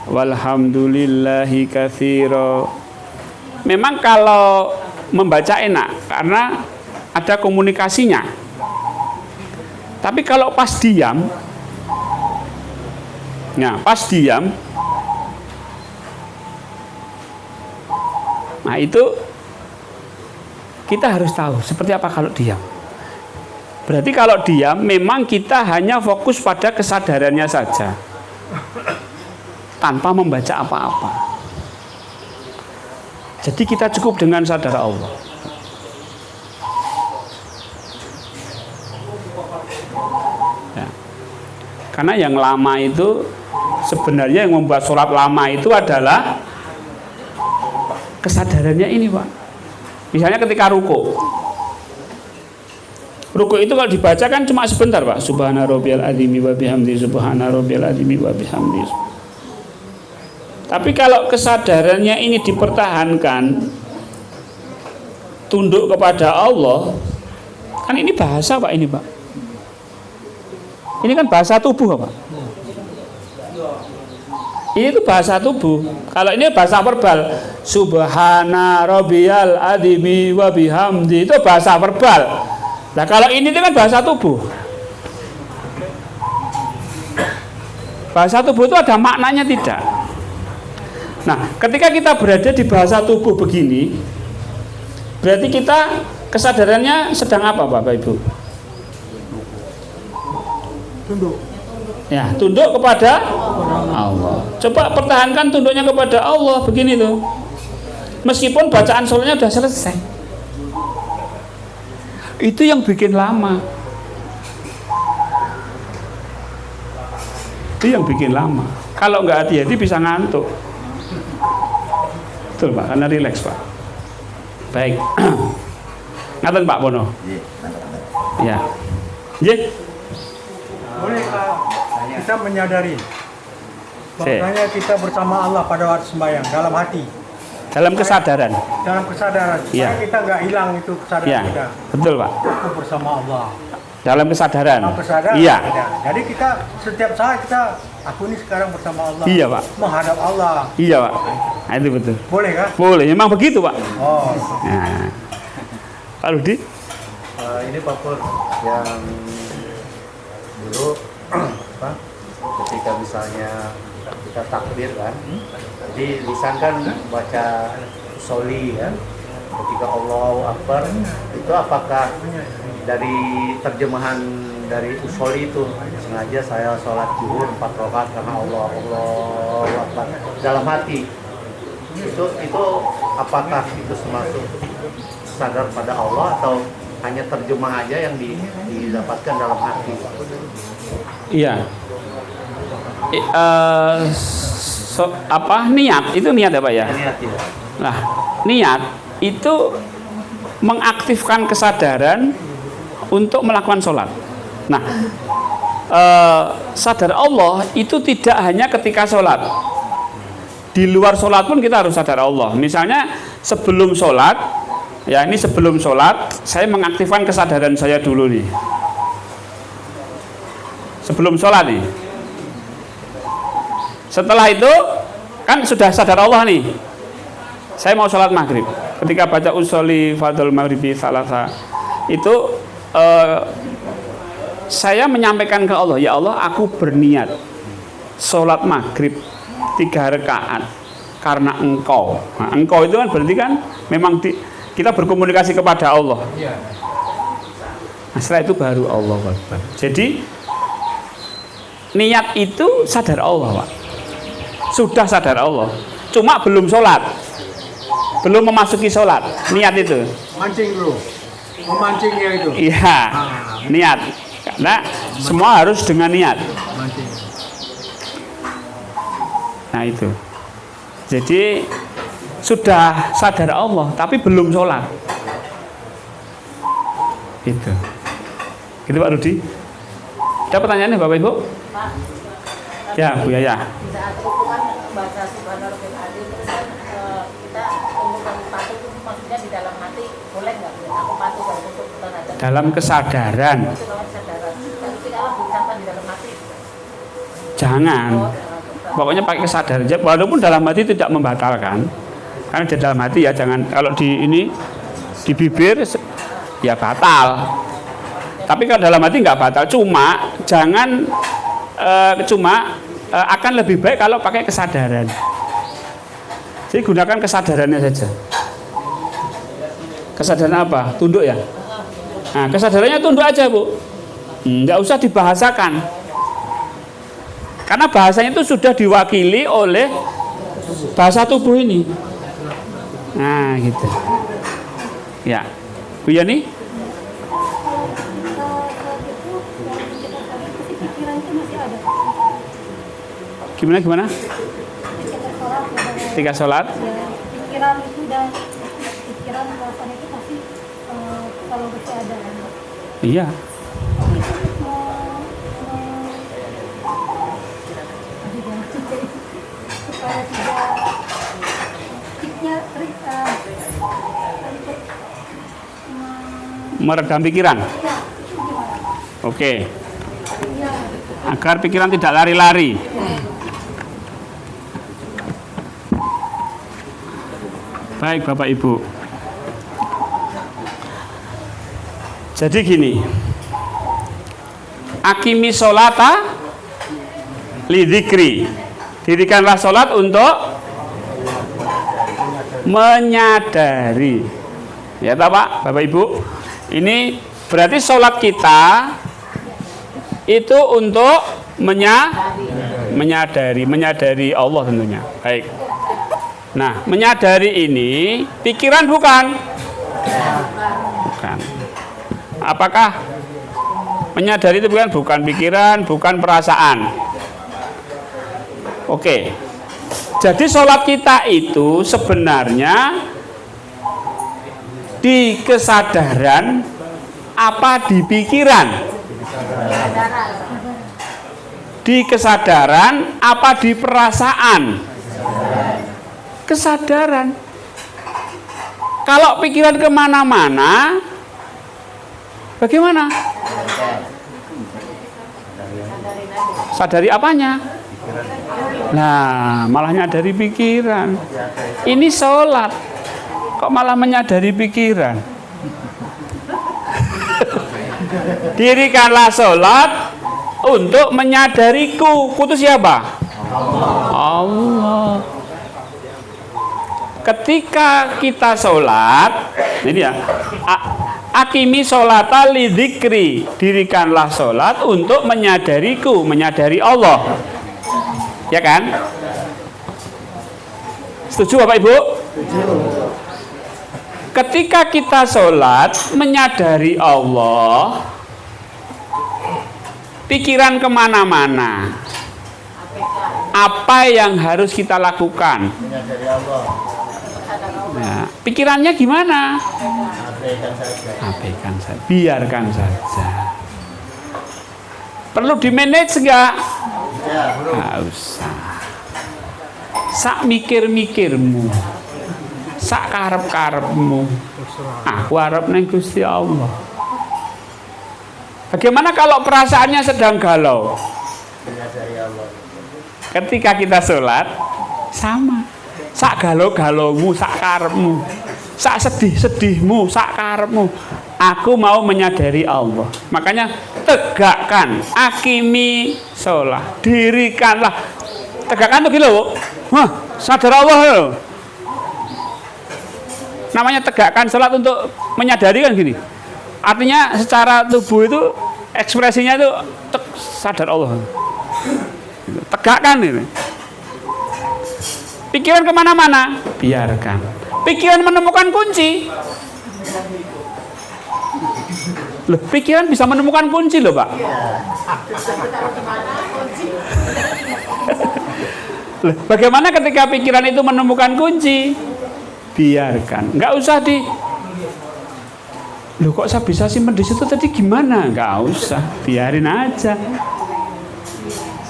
walhamdulillahi katsira. Memang kalau membaca enak karena ada komunikasinya. Tapi kalau pas diam, nah itu kita harus tahu seperti apa kalau diam. Berarti kalau diam memang kita hanya fokus pada kesadarannya saja, tanpa membaca apa-apa. Jadi kita cukup dengan sadar Allah. Ya. Karena yang lama itu sebenarnya yang membuat sholat lama itu adalah kesadarannya ini, Pak. Misalnya ketika ruku. Ruku itu kalau dibaca kan cuma sebentar, Pak. Subhana rabbiyal azimi wa bihamdi, subhana rabbiyal azimi wa bihamdi. Tapi kalau kesadarannya ini dipertahankan, tunduk kepada Allah, kan ini bahasa, Pak, ini, Pak. Ini kan bahasa tubuh, Pak. Ini itu bahasa tubuh. Kalau ini bahasa verbal, subhana rabbiyal azimi wa bihamdi, itu bahasa verbal. Nah, kalau ini kan bahasa tubuh. Bahasa tubuh itu ada maknanya tidak? Nah, ketika kita berada di bahasa tubuh begini, berarti kita kesadarannya sedang apa, Bapak Ibu? Tunduk. Ya, tunduk kepada Allah. Coba pertahankan tunduknya kepada Allah begini tuh. Meskipun bacaan sholatnya sudah selesai. Itu yang bikin lama. Itu yang bikin lama. Kalau nggak hati-hati bisa ngantuk. Betul, Pak, karena rileks, Pak. Baik. Ngaten, Pak Bono. Ya. Nggih. Bolehkah kita menyadari bahwasanya kita bersama Allah pada waktu sembahyang dalam hati, dalam kesadaran. dalam kesadaran, Ya. supaya kita nggak hilang itu kesadaran Ya, kita. betul, Pak. Aku bersama Allah. Dalam kesadaran. Dalam kesadaran. Iya. ada. Jadi kita setiap saat aku ini sekarang bersama Allah. Iya, Pak. Menghadap Allah. Iya, Pak. Nah, itu betul. Boleh kah? Boleh, memang begitu, Pak. Oh. Nah. Pak Rudi? Ini Pak Pur yang dulu apa, ketika misalnya kita takbir kan, jadi lisan kan baca soli kan, ketika Allahu Akbar itu apakah dari terjemahan dari usoli itu sengaja saya sholat zuhur 4 rakaat karena Allahu Akbar dalam hati itu apakah itu termasuk sadar pada Allah atau hanya terjemah aja yang didapatkan dalam hati? Iya. Niat itu niat ya, Pak ya? Niat ya. Nah, niat itu mengaktifkan kesadaran untuk melakukan sholat. Nah, sadar Allah itu tidak hanya ketika sholat. Di luar sholat pun kita harus sadar Allah. Misalnya sebelum sholat, ya ini sebelum sholat, saya mengaktifkan kesadaran saya dulu nih. Sebelum sholat nih. Setelah itu kan sudah sadar Allah nih. Saya mau sholat maghrib. Ketika baca usolli fadl maghribi salasa itu saya menyampaikan ke Allah, ya Allah, aku berniat sholat maghrib 3 rakaat karena engkau. Nah, engkau itu kan berarti kan memang kita berkomunikasi kepada Allah. Iya. Nah, setelah itu baru Allahu Akbar. Jadi niat itu sadar Allah, Pak. Sudah sadar Allah. Cuma belum sholat, belum memasuki sholat. Niat itu. Mancing dulu. Memancingnya itu. Iya, niat. Karena semua harus dengan niat. Mancing. Nah itu. Jadi sudah sadar Allah, tapi belum sholat. Itu. Gitu Pak Rudi. Ada pertanyaannya Bapak Ibu? Pak, Ya, Bu Yaya. di saat itu kan baca Subhanallah Adil terus kan kita untuk patuh itu maksudnya di dalam hati boleh nggak? Aku patuh kalau untuk terhadap Dalam kesadaran. itu kalau kesadaran. Tapi kalau diucapkan di dalam hati, Jangan. Pokoknya pakai kesadaran aja. Walaupun dalam hati tidak membatalkan. Karena di dalam hati ya jangan. Kalau di ini di bibir ya batal. Tapi kalau dalam hati nggak batal. Cuma jangan akan lebih baik kalau pakai kesadaran. Jadi gunakan kesadarannya saja. Kesadaran apa? Tunduk ya. Nah, kesadarannya tunduk aja, Bu. Nggak usah dibahasakan. Karena bahasanya itu sudah diwakili oleh bahasa tubuh ini. Nah, gitu. Ya, Bu Yani. Gimana? Ketika sholat? Pikiran itu dan pikiran perasaan itu masih kalau masih ada. Iya. Supaya tidak Meredam pikiran. Oke. Agar pikiran tidak lari-lari. Baik Bapak Ibu. Jadi gini. Akimi sholata lidzikri. Dirikanlah sholat untuk menyadari. Ya tak Pak, Bapak Ibu. Ini berarti sholat kita itu untuk menyadari Allah tentunya. Baik. Nah, menyadari ini pikiran bukan? Bukan. Apakah menyadari itu bukan pikiran, bukan perasaan? Oke. Jadi sholat kita itu sebenarnya di kesadaran apa di pikiran? Di kesadaran apa di perasaan? Kesadaran. Kalau pikiran kemana-mana, bagaimana? Sadari apanya? Nah, malah nyadari pikiran. Ini sholat, kok malah menyadari pikiran? Dirikanlah sholat untuk menyadariku. Ku itu siapa? Allah. Ketika kita sholat, ini ya, akimi sholata lidzikri. Dirikanlah sholat untuk menyadariku, menyadari Allah. Ya kan? Setuju Bapak Ibu? Setuju. Ketika kita sholat menyadari Allah, pikiran kemana-mana. Apa yang harus kita lakukan? Menyadari Allah. Nah, pikirannya gimana? Abaikan saja. Abaikan saja, biarkan saja. Perlu di-manage enggak? Ya, bro. Nggak usah. Sak mikir-mikirmu, sak karep-karepmu. Aku harap neng Gusti Allah. Bagaimana kalau perasaannya sedang galau? Menyadari Allah. Ketika kita sholat, sama. Sak galau-galaumu, sak karepmu, sak sedih-sedihmu, sak karepmu. Aku mau menyadari Allah. Makanya tegakkan, akimi sholat, dirikanlah. Tegakkan tuh gitu. Wah, Sadar Allah loh. Namanya tegakkan sholat untuk menyadari kan gini. Artinya secara tubuh itu ekspresinya itu sadar Allah. Tegakkan ini. Pikiran kemana-mana, biarkan. Pikiran menemukan kunci. Loh, pikiran bisa menemukan kunci loh, Pak. Loh, bagaimana ketika pikiran itu menemukan kunci? Biarkan. Nggak usah loh kok saya bisa simpen di situ tadi gimana? Nggak usah, biarin aja.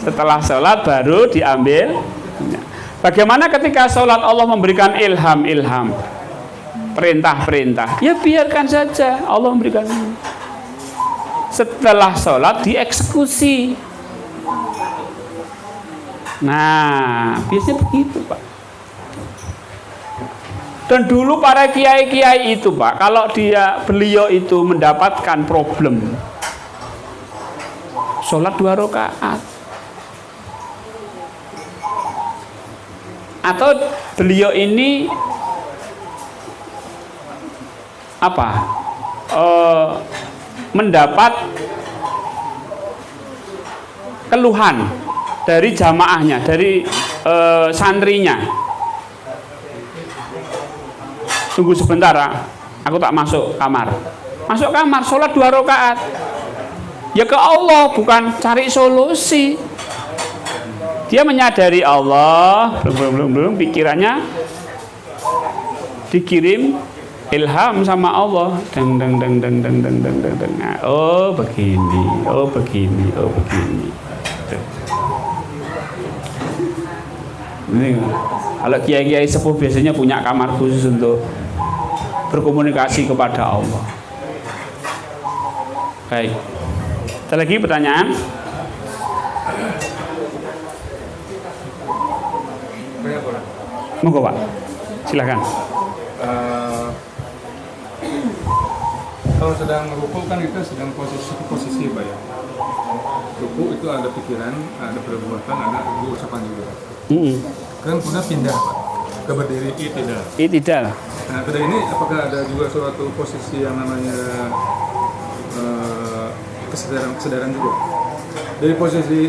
Setelah sholat baru diambil. Bagaimana ketika sholat Allah memberikan ilham, perintah-perintah? Ya biarkan saja, Allah memberikan. Setelah sholat dieksekusi. Nah, biasanya begitu, Pak. Dan dulu para kiai-kiai itu, Pak, kalau beliau itu mendapatkan problem, sholat 2 rakaat. Atau beliau ini mendapat keluhan dari jamaahnya, dari santrinya. Tunggu sebentar, aku tak masuk kamar. Masuk kamar, sholat 2 rakaat. Ya ke Allah, bukan cari solusi. Dia menyadari Allah, belum pikirannya dikirim ilham sama Allah. Deng. Oh begini. Ini kalau kiai-kiai sepuh biasanya punya kamar khusus untuk berkomunikasi kepada Allah. Baik. Ada lagi pertanyaan? Monggo Pak, silakan. Kalau sedang ruku kan kita sedang posisi Pak ya. Ruku itu ada pikiran, ada perbuatan, ada ucapan juga. Kan kemudian pindah Pak ke berdiri itidal. Nah pada ini apakah ada juga suatu posisi yang namanya kesadaran juga? Dari posisi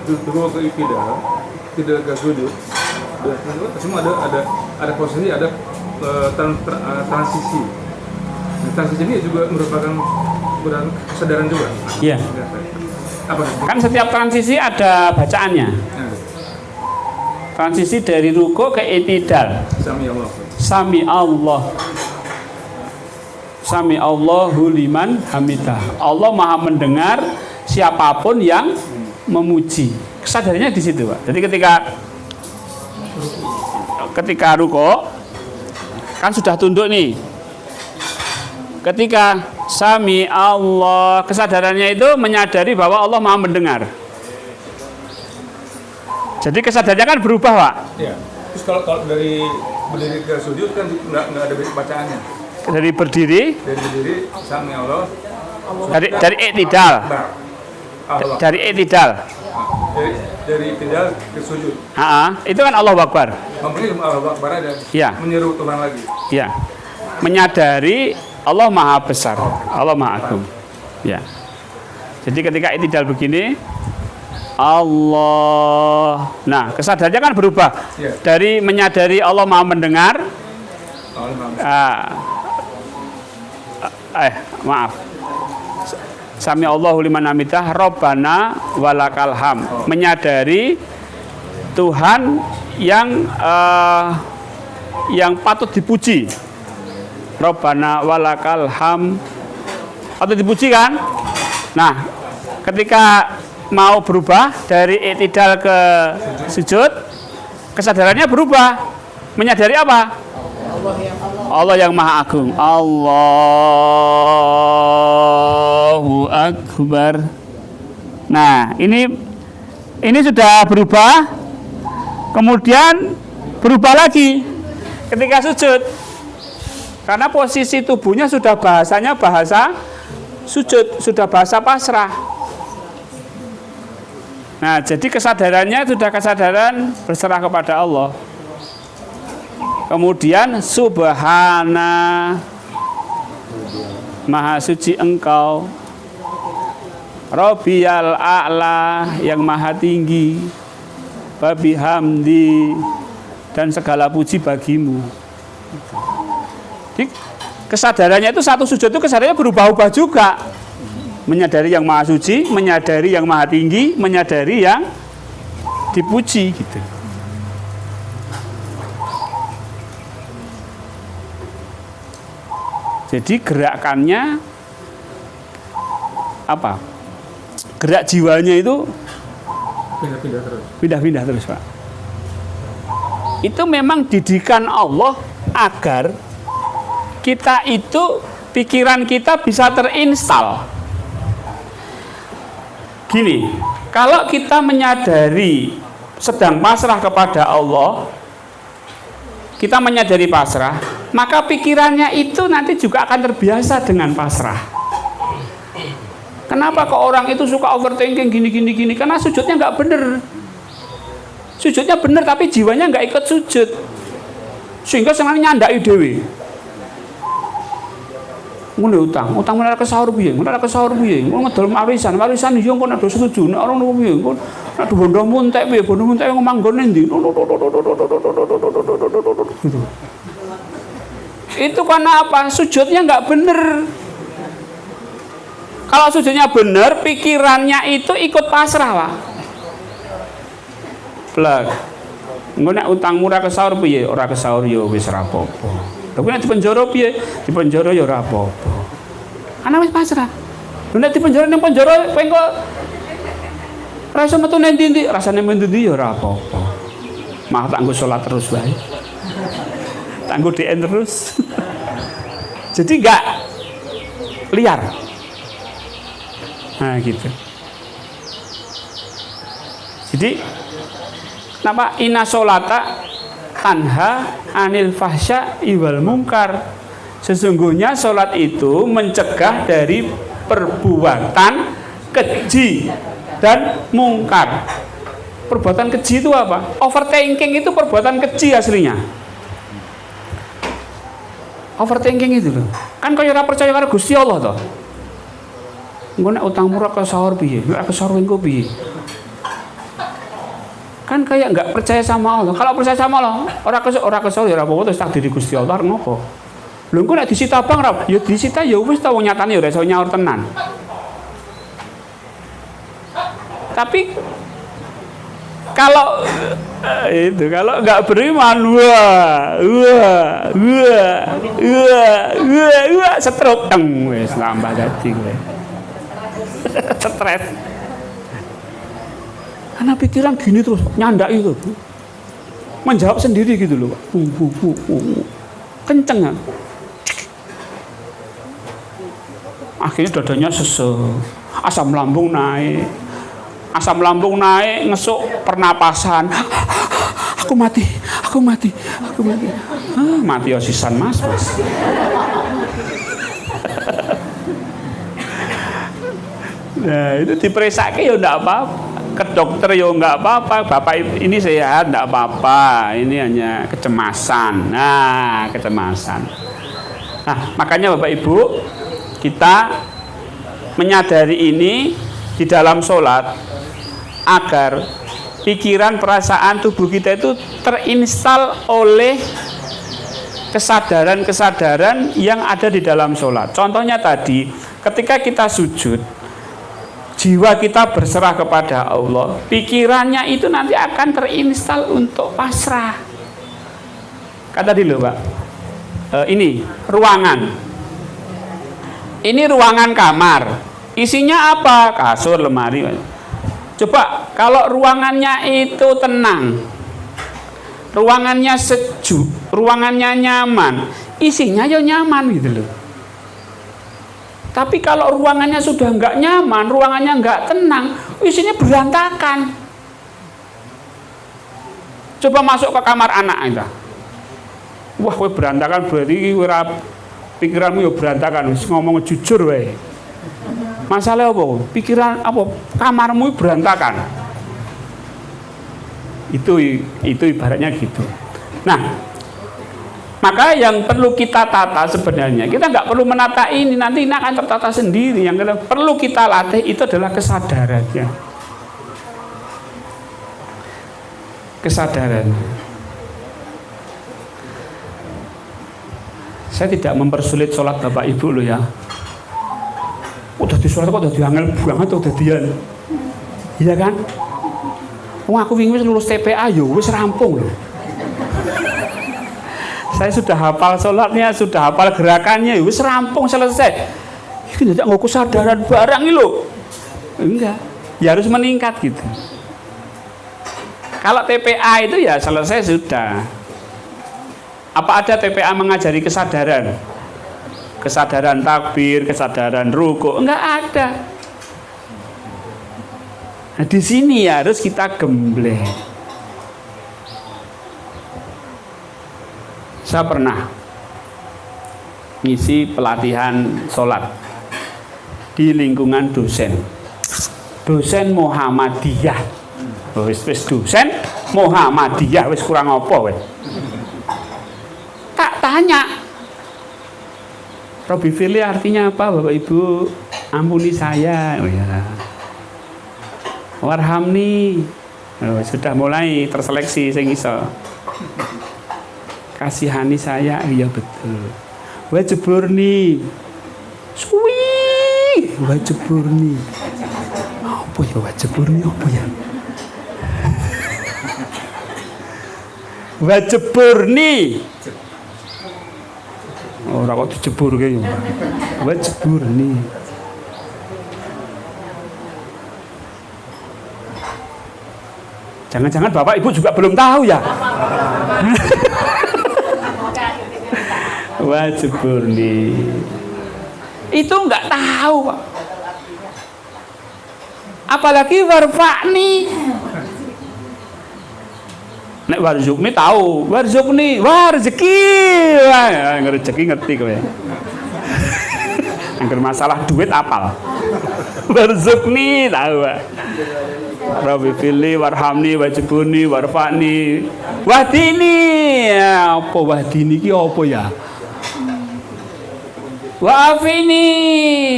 dulu ke itidal, tidak ke sujud. Semua ada posisi, ada transisi. Nah, transisi ini juga merupakan kesadaran juga. Iya. Apa? Kan setiap transisi ada bacaannya. Transisi dari ruku ke i'tidal. Sami Allahu liman hamidah. Allah Maha mendengar siapapun yang memuji. Kesadarannya di situ, Pak. Jadi ketika ruku kan sudah tunduk nih. Ketika sami Allah, kesadarannya itu menyadari bahwa Allah Maha mendengar. Jadi kesadarannya kan berubah, Pak. Iya. Terus kalau dari berdiri ke sujud kan nggak ada bacaannya. Dari berdiri sami Allah. Dari i'tidal. Dari i'tidal. Dari i'tidal ke sujud. Itu kan Allahu Akbar. Maksudnya Allahu Akbar ada. Ya. Menyeru Tuhan lagi. Ya. Menyadari Allah Maha besar, Allah Maha agung. Ya. Jadi ketika i'tidal begini, Allah. Nah, kesadarannya kan berubah. Ya. Dari menyadari Allah Maha mendengar. Maaf. Sami Allahu liman hamidah, Rabbana walakal ham. Menyadari Tuhan yang patut dipuji. Rabbana walakal ham. Patut dipuji kan? Nah, ketika mau berubah dari i'tidal ke sujud, kesadarannya berubah. Menyadari apa? Allah yang Maha Agung. Allahu Akbar. Nah, ini sudah berubah. Kemudian berubah lagi ketika sujud. Karena posisi tubuhnya sudah bahasanya bahasa sujud, sudah bahasa pasrah. Nah, jadi kesadarannya sudah kesadaran berserah kepada Allah. Kemudian subhana, maha suci engkau, Rabbiyal a'la, yang maha tinggi, wabihamdi, dan segala puji bagimu. Jadi, kesadarannya itu satu sujud itu kesadarannya berubah-ubah juga. Menyadari yang maha suci, menyadari yang maha tinggi, menyadari yang dipuji gitu. Jadi gerakannya apa? Gerak jiwanya itu pindah-pindah terus, Pak. Itu memang didikan Allah agar kita itu pikiran kita bisa terinstal. Gini, kalau kita menyadari sedang pasrah kepada Allah, kita menyadari pasrah, maka pikirannya itu nanti juga akan terbiasa dengan pasrah. Kenapa kok orang itu suka overthinking gini? Karena sujudnya nggak bener. Sujudnya bener tapi jiwanya nggak ikut sujud, sehingga senang nyandai dewi. Ngono utang mulai ke sahur piye? Ngono ngedol warisan yo kok nek setuju, nek ora ngono piye? Nek bondo muntek piye? Bondo muntek ngomanggon ndi? Itu karena apa? Sujudnya nggak bener. Kalau sujudnya bener, pikirannya itu ikut pasrah, Pak. Plek. Engko nek utang murah ke sahur piye? Ora ke sahur yo wis ora apa-apa. Tapi nek dipenjara piye? Dipenjara ya ora apa-apa. Karena wis pasrah. Lha nek dipenjara ning penjara kowe kok ora iso metu ning ndi-ndi, rasane mendi ya ora apa-apa. Mah tak nggo salat terus wae. Tak nggo DN terus. Jadi enggak liar. Nah gitu. Jadi kenapa inna sholata tanha anil fahsya iwal mungkar? Sesungguhnya sholat itu mencegah dari perbuatan keji dan mungkar. Perbuatan keji itu apa? Overthinking itu perbuatan keji aslinya. Overthinking itu loh. Kan kaya ora percaya karo Gusti Allah toh. Engko nek utang murah ke sahur piye? Nek ke sahur engko piye? Kan kayak nggak percaya sama Allah. Kalau percaya sama Allah, orang kesel ya apa terus takdir Gusti Allah ngopo. Lho engko nek disita bang ra, ya disita ya wis ta wong nyatane ya ora iso nyaur tenan. Tapi kalau nggak beriman, stroke teng wis tambah dadi kowe. Stres. Karena pikiran gini terus nyandak itu, menjawab sendiri gitu loh, kenceng kan? Akhirnya dadanya sesek, asam lambung naik, ngesuk pernapasan, aku mati, mati osisan mas. Nah itu diperisake ya enggak apa-apa. Ke dokter ya enggak apa-apa, bapak ini sehat enggak apa-apa, ini hanya kecemasan. Nah makanya Bapak Ibu, kita menyadari ini di dalam sholat agar pikiran, perasaan, tubuh kita itu terinstal oleh kesadaran yang ada di dalam sholat. Contohnya tadi, ketika kita sujud, jiwa kita berserah kepada Allah, pikirannya itu nanti akan terinstal untuk pasrah. Kata dulu Pak, ini ruangan kamar, isinya apa? Kasur, lemari. Coba kalau ruangannya itu tenang, ruangannya sejuk, ruangannya nyaman, isinya ya nyaman gitu loh. Tapi kalau ruangannya sudah nggak nyaman, ruangannya nggak tenang, isinya berantakan. Coba masuk ke kamar anak itu. Wah, kowe berantakan berarti pikiranmu ya berantakan. Ngomong jujur wae. Masalah apa? Pikiran apa? Kamarmu berantakan. Itu ibaratnya gitu. Nah, Maka yang perlu kita tata sebenarnya, kita nggak perlu menata ini, nanti ini akan tertata sendiri. Yang perlu kita latih itu adalah kesadarannya. Kesadaran. Saya tidak mempersulit sholat Bapak Ibu loh ya. Udah di sholat kok udah diangel banget udah dian. Iya kan? Wah aku wingi wis lulus TPA yo wis rampung loh. Saya sudah hafal sholatnya, sudah hafal gerakannya, wis rampung selesai. Ini tidak nggak kesadaran barang ini loh. Enggak, ya harus meningkat gitu. Kalau TPA itu ya selesai sudah. Apa ada TPA mengajari kesadaran? Kesadaran takbir, kesadaran ruku? Enggak ada. Nah, di sini ya harus kita gembleng. Saya pernah ngisi pelatihan sholat di lingkungan dosen Muhammadiyah. Wis dosen Muhammadiyah wis kurang apa wis. Tak tanya, Robi Firly artinya apa Bapak Ibu? Ampuni saya. Oh ya. Warhamni. Oh, sudah mulai terseleksi sing iso. Kasihani saya, iya betul. Wajeburni, suwi, wajeburni. Apa ya wajeburni? Apa ya? Wajeburni. Ora kok dijebur kayak wajeburni. Jangan-jangan Bapak Ibu juga belum tahu ya? Wajeburni itu nggak tahu Pak. Apalagi warfa'ni. Nek warzukni tahu, warzukni rezeki. Wah, rezeki ngerti kowe. Angger masalah duit apal. Warzukni tahu Pak. Rabbi Firly warhamni wajibuni warfa'ni wahdini. Apa wahdini ki apa ya? Wa'afini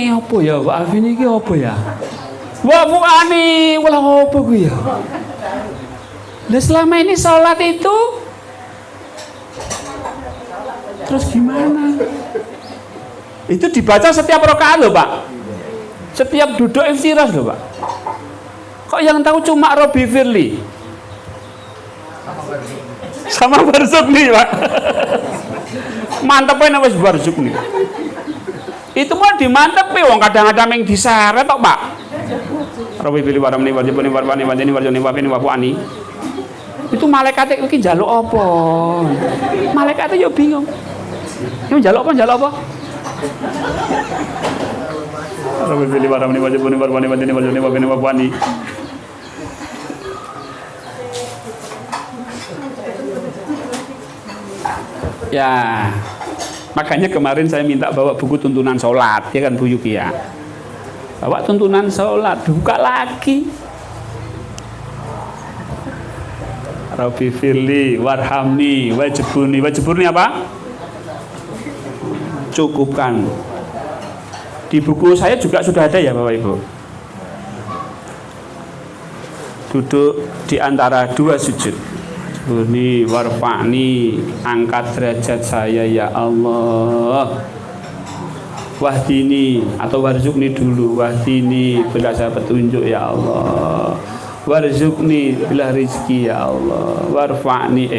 apa ya? Wa'afini ki apa ya? Wa'fu'ani wala apa ku ya? Nah selama ini sholat itu terus gimana? Itu dibaca setiap rakaat loh Pak. Setiap duduk iftirash loh Pak. Kok yang tahu cuma Robi Firly? Sama Barzukni Pak. Mantepin wis Barzukni. Itu mau dimantepi wong kadang-kadang yang diseret tok Pak. Robi Firly waramni wajibuni warfani wajini warjuni wafini wafuani. Itu malaikatnya iki njaluk apa? Malaikatnya yo bingung. Ini njaluk apa? Robi Firly waramni wajibuni warfani wajini warjuni wafini wafuani. Ya, makanya kemarin saya minta bawa buku tuntunan sholat, ya kan Bu Yuki ya. Bawa tuntunan sholat, buka lagi. Rabbi Firly, warhamni, wajibuni. Wajibuni apa? Cukupkan. Di buku saya juga sudah ada ya Bapak Ibu. Duduk di antara dua sujud. Buni warfa'ni, angkat derajat saya ya Allah. Wahdini atau warzukni dulu. Wahdini bila saya petunjuk ya Allah. Warzukni bila rizki ya Allah. Warfa'ni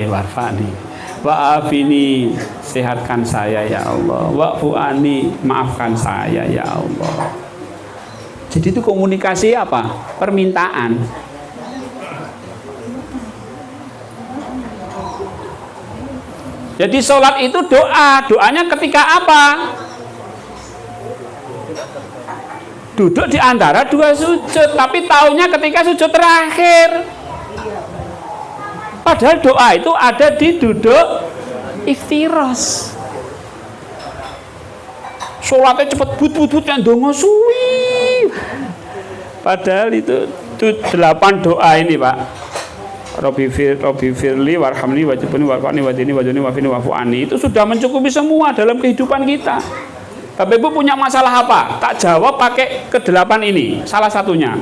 wa'afini, sehatkan saya ya Allah. Wa'fu'ani, maafkan saya ya Allah. Jadi itu komunikasi apa? Permintaan. Jadi sholat itu doa. Doanya ketika apa? Duduk di antara dua sujud. Tapi taunya ketika sujud terakhir. Padahal doa itu ada di duduk iftirash. Sholatnya cepet but yang dongo suwi. Padahal itu 8 doa ini Pak. Robbi firli warhamni wajibni warfani wadini wajuni wafini wafu'ani. Itu sudah mencukupi semua dalam kehidupan kita. Bapak Ibu punya masalah apa? Tak jawab pakai kedelapan ini. Salah satunya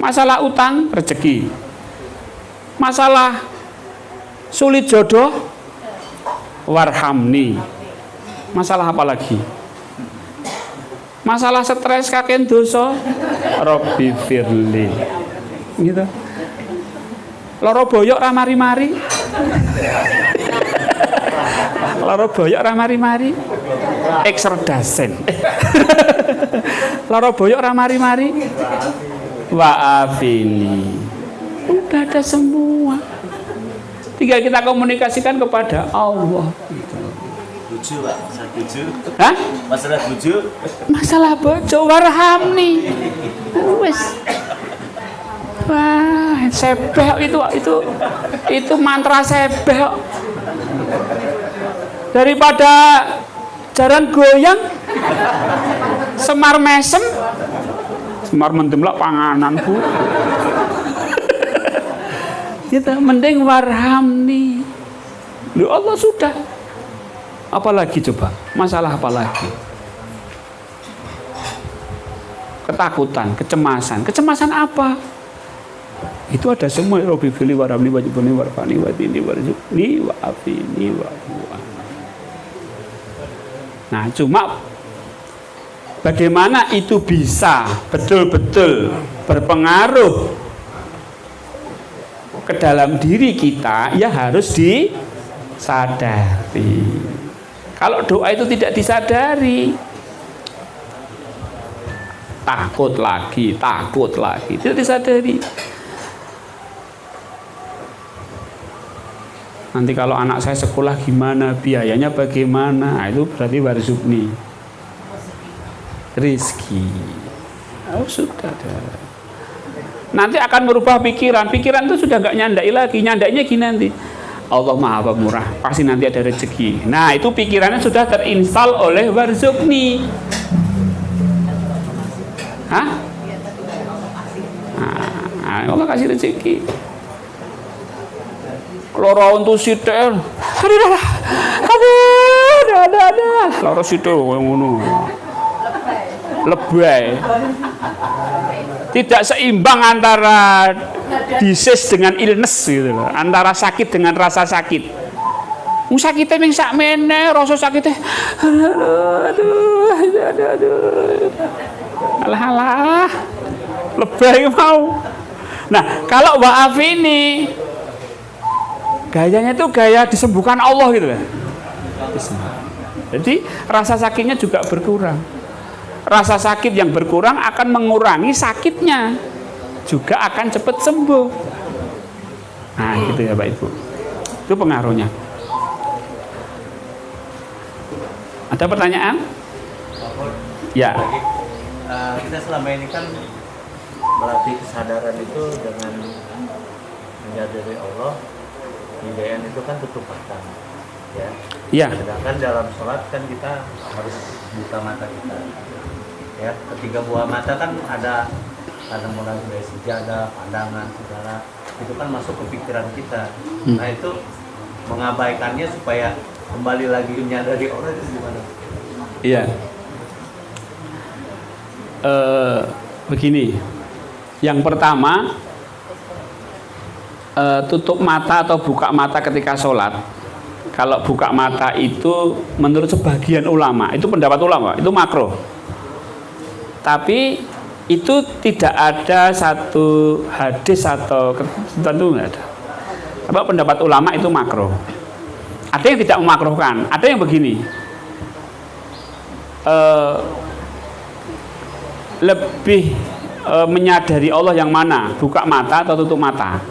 masalah utang, rezeki. Masalah sulit jodoh, warhamni. Masalah apa lagi? Masalah stres kakek dosa, Robbi firli. Gitu. Loro boyok ra mari-mari. Loro boyok ra mari-mari. Ekserdasen. Loro boyok ra mari-mari. Wa'afini. Udah ada semua. Tinggal kita komunikasikan kepada Allah. Bojo, Pak, masalah bojo. Hah? Masalah bojo. Masalah bojo warhamni. Wes. Wah, sebeh itu mantra sebeh. Daripada jaran goyang, semar mesem, semar mendem lah panganan Bu. Kita mending warhamni. Loh Allah sudah. Apalagi coba? Masalah apa lagi? Ketakutan, kecemasan. Kecemasan apa? Itu ada semua. Robbi firli warhamni wajibni warfani wadini warzuqni wa'afini wa'fu'ani. Nah, cuma bagaimana itu bisa betul-betul berpengaruh ke dalam diri kita, ya harus disadari. Kalau doa itu tidak disadari, takut lagi, tidak disadari. Nanti kalau anak saya sekolah gimana, biayanya bagaimana? Nah, itu berarti warzuqni. Rizki. Oh, sudah ada. Nanti akan merubah pikiran. Pikiran itu sudah nggak nyandai lagi. Nyandainya gini nanti. Allah Maha Pemurah, pasti nanti ada rezeki. Nah, itu pikirannya sudah terinstal oleh warzuqni. Hah? Nah, Allah kasih rezeki. Loro untuk sitel, ada. Loro sitel yang ngono. Lebay. Tidak seimbang antara disease dengan illness gitu loh. Antara sakit dengan rasa sakit. Sakitnya ming sakmene, rasa sakitnya alah. Lebay mau. Nah, kalau wa'afini gayanya itu gaya disembuhkan Allah gitu lah. Jadi rasa sakitnya juga berkurang. Rasa sakit yang berkurang akan mengurangi sakitnya, juga akan cepat sembuh. Nah, gitu ya Pak Ibu. Itu pengaruhnya. Ada pertanyaan? Ya. Kita selama ini kan melatih kesadaran itu dengan menyadari Allah. Hidayah itu kan tutup mata, ya. Iya. Sedangkan dalam sholat kan kita harus buka mata kita, ya. Ketiga buah mata kan ada mulai dari sejadah, pandangan, segala itu kan masuk ke pikiran kita. Nah itu mengabaikannya supaya kembali lagi menyadari Allah itu gimana? Iya. Begini. Yang pertama, tutup mata atau buka mata ketika sholat. Kalau buka mata itu menurut sebagian ulama, itu pendapat ulama, itu makruh. Tapi itu tidak ada satu hadis atau tertentu, nggak ada. Sebab pendapat ulama itu makruh. Ada yang tidak memakruhkan, ada yang begini. Lebih menyadari Allah yang mana, buka mata atau tutup mata?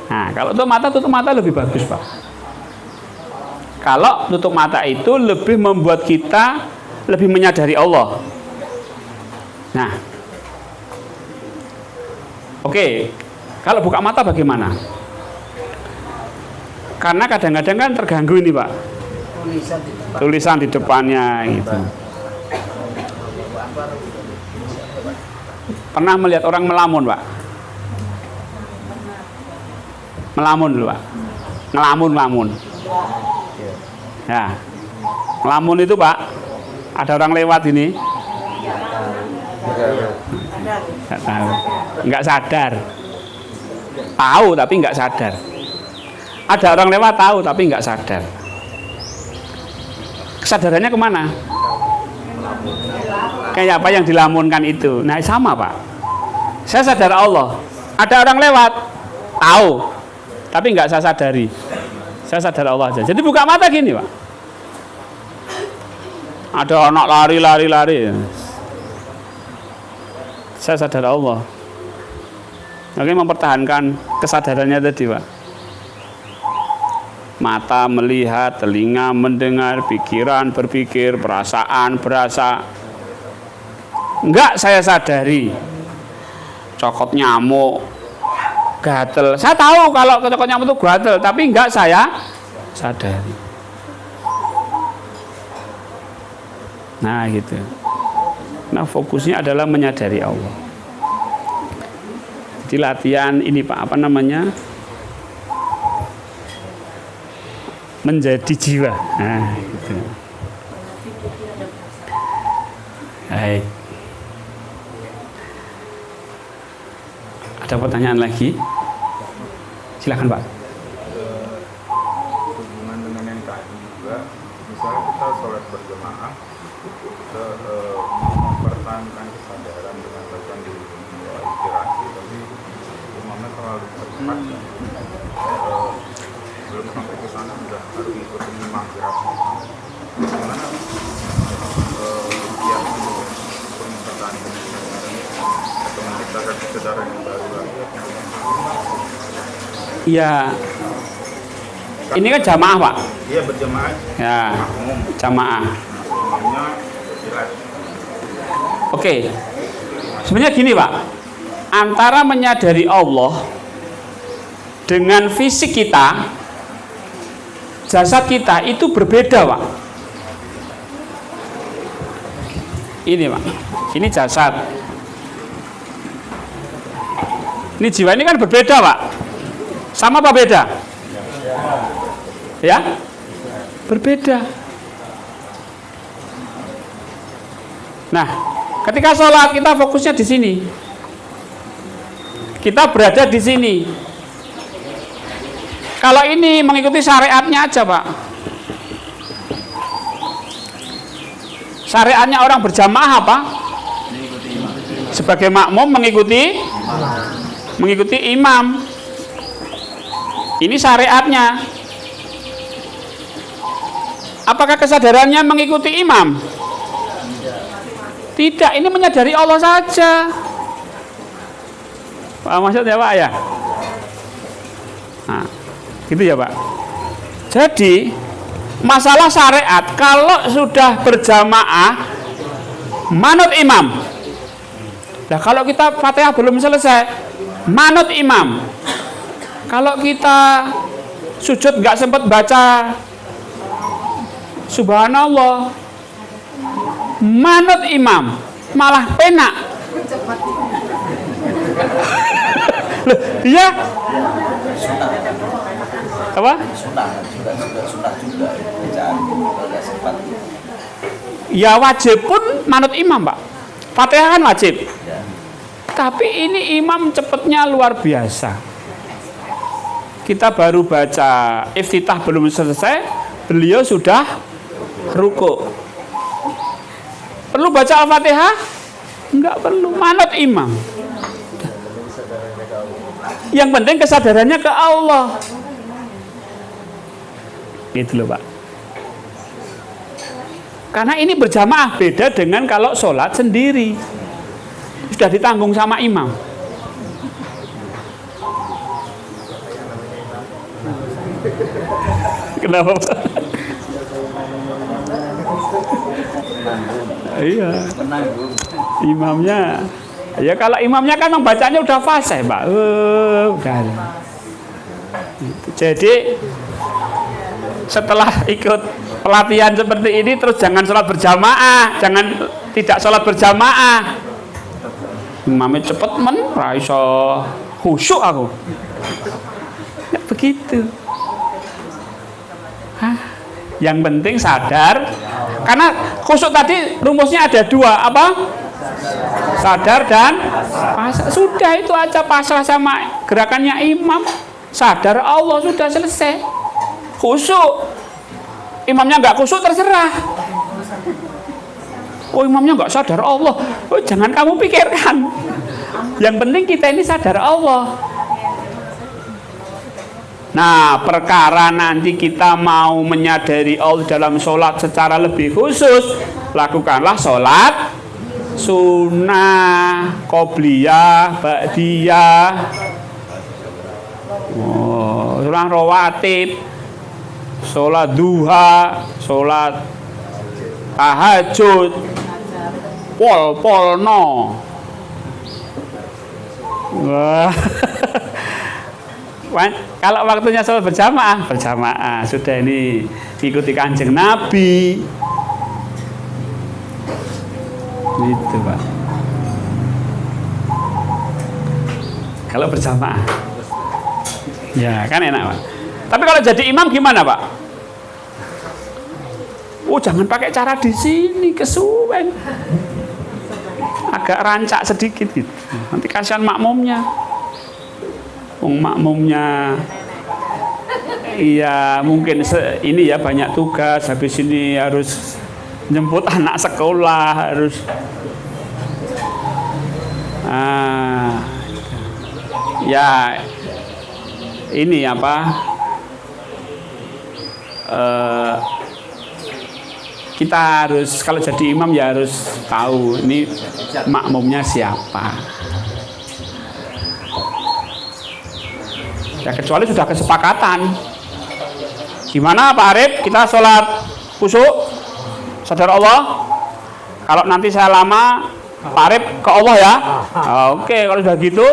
Nah, kalau tutup mata lebih bagus, Pak. Kalau tutup mata itu lebih membuat kita lebih menyadari Allah. Nah, oke. Kalau buka mata bagaimana? Karena kadang-kadang kan terganggu ini, Pak. Tulisan di depannya gitu. Pernah melihat orang melamun, Pak? Melamun dulu Pak. Ngelamun. Ya. Ngelamun itu Pak, ada orang lewat ini. Nggak tahu. Nggak sadar. Tahu tapi nggak sadar. Ada orang lewat tahu tapi nggak sadar. Kesadarannya kemana? Kayak apa yang dilamunkan itu. Nah sama Pak. Saya sadar Allah. Ada orang lewat, tahu, tapi nggak saya sadari. Saya sadar Allah aja. Jadi buka mata gini Pak. Ada anak lari. Saya sadar Allah. Oke, mempertahankan kesadarannya tadi Pak. Mata melihat, telinga mendengar, pikiran berpikir, perasaan berasa. Enggak saya sadari. Cokot nyamuk, gatel. Saya tahu kalau cokot nyamuk itu gatel, tapi enggak saya sadari. Nah gitu. Nah fokusnya adalah menyadari Allah. Di latihan ini Pak, apa namanya? Menjadi jiwa. Nah gitu. Baik. Ada pertanyaan lagi? Silakan Pak. Hubungan dengan yang tadi juga, misalnya kita sholat berjamaah, kita mempertahankan kesadaran dengan melakukan diri inspirasi, tapi imamnya terlalu cepat kan? Belum sampai ke sana sudah harus ikutin imam geraknya. Gimana ujian untuk mempertahankan kesadaran atau menciptakan kesadaran yang baru lagi? Iya. Ini kan jamaah Pak. Iya berjamaah. Ya. Jamaah. Imamnya jelas. Oke. Sebenarnya gini Pak. Antara menyadari Allah dengan fisik kita, jasad kita itu berbeda Pak. Ini Pak. Ini jasad. Ini jiwa ini kan berbeda Pak. Sama apa beda? Ya? Berbeda. Nah, ketika sholat kita fokusnya di sini. Kita berada di sini. Kalau ini mengikuti syariatnya aja Pak. Syariatnya orang berjamaah apa? Sebagai makmum mengikuti imam. Ini syariatnya. Apakah kesadarannya mengikuti imam? Tidak, ini menyadari Allah saja. Pak maksudnya Pak ya? Nah, gitu ya Pak. Jadi masalah syariat kalau sudah berjamaah manut imam. Nah kalau kita Fatihah belum selesai manut imam. Kalau kita sujud nggak sempat baca Subhanallah, manut imam, malah penak. Loh, iya? Apa? Sunnah juga bacaan kalau nggak sempat. Ya wajib pun manut imam Pak. Fatihah kan wajib. Ya. Tapi ini imam cepatnya luar biasa. Kita baru baca iftitah belum selesai, beliau sudah ruku. Perlu baca Al-Fatihah? Enggak perlu, manut imam. Yang penting kesadarannya ke Allah. Gitu loh Pak. Karena ini berjamaah, beda dengan kalau sholat sendiri. Sudah ditanggung sama imam. Kenapa Pak? Iya. Imamnya. Ya kalau imamnya kan membacanya udah fasih Pak. Udah. Jadi setelah ikut pelatihan seperti ini terus jangan sholat berjamaah, jangan tidak sholat berjamaah. Imamnya cepet men, ra iso khusyuk aku. begitu. Yang penting sadar, karena khusyuk tadi rumusnya ada dua, apa? Sadar dan pasrah. Sudah itu aja, pasrah sama gerakannya imam. Sadar Allah, sudah selesai. Khusyuk. Imamnya nggak khusyuk terserah. Oh, imamnya nggak sadar Allah. Oh, jangan kamu pikirkan. Yang penting kita ini sadar Allah. Nah, perkara nanti kita mau menyadari Allah dalam sholat secara lebih khusus, lakukanlah sholat sunnah, qobliyah, ba'diyah, sholat rawatib, sholat duha, sholat tahajud, pol-polno. Wah. Kalau waktunya sholat berjamaah sudah, ini ikuti Kanjeng Nabi gitu, Pak. Kalau berjamaah ya kan enak, Pak. Tapi kalau jadi imam gimana, Pak? Oh, jangan pakai cara di sini, kesuwen, agak rancak sedikit gitu. Nanti kasihan makmumnya. Makmumnya iya mungkin ini ya banyak tugas, habis ini harus jemput anak sekolah, harus ya ini apa, kita harus kalau jadi imam ya harus tahu ini makmumnya siapa. Ya, kecuali sudah kesepakatan. Gimana Pak Arif? Kita sholat khusyuk, sadar Allah. Kalau nanti saya lama, Pak Arif ke Allah ya. Oke, kalau sudah gitu,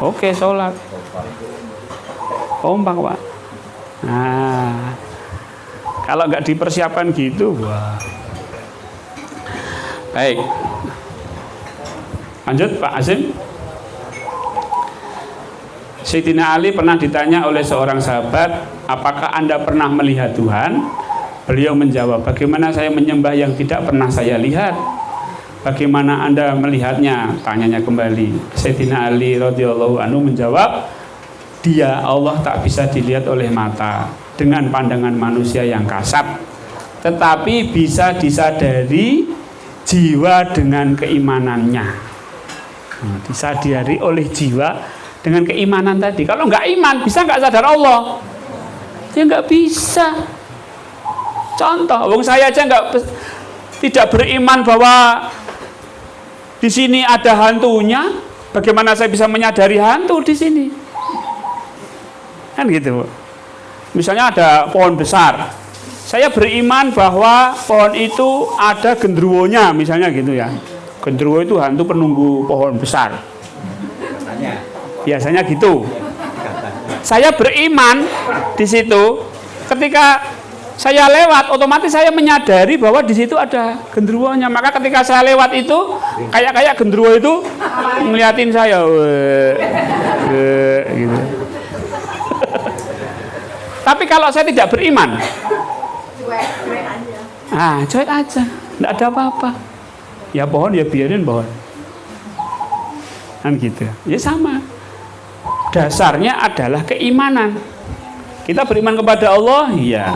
oke sholat. Kompak, Pak. Nah, kalau nggak dipersiapkan gitu, wah. Baik. Lanjut Pak Azim. Sayyidina Ali pernah ditanya oleh seorang sahabat, apakah Anda pernah melihat Tuhan? Beliau menjawab, bagaimana saya menyembah yang tidak pernah saya lihat? Bagaimana Anda melihatnya? Tanyanya kembali. Sayyidina Ali radhiyallahu anhu menjawab, Dia Allah tak bisa dilihat oleh mata dengan pandangan manusia yang kasar, tetapi bisa disadari jiwa dengan keimanannya. Disadari oleh jiwa dengan keimanan tadi. Kalau nggak iman, bisa nggak sadar Allah? Ya nggak bisa. Contoh, wong saya aja tidak beriman bahwa di sini ada hantunya. Bagaimana saya bisa menyadari hantu di sini? Kan gitu. Misalnya ada pohon besar. Saya beriman bahwa pohon itu ada gendruwonya, misalnya gitu ya. Gendruwo itu hantu penunggu pohon besar. Biasanya gitu. Saya beriman di situ. Ketika saya lewat, otomatis saya menyadari bahwa di situ ada gendruwonya. Maka ketika saya lewat itu, kayak gendruwo itu ngeliatin saya, gitu. Tapi kalau saya tidak beriman, cuek aja, tidak ada apa-apa. Ya pohon ya biarin pohon. Kan gitu. Ya sama. Dasarnya adalah keimanan. Kita beriman kepada Allah, iya.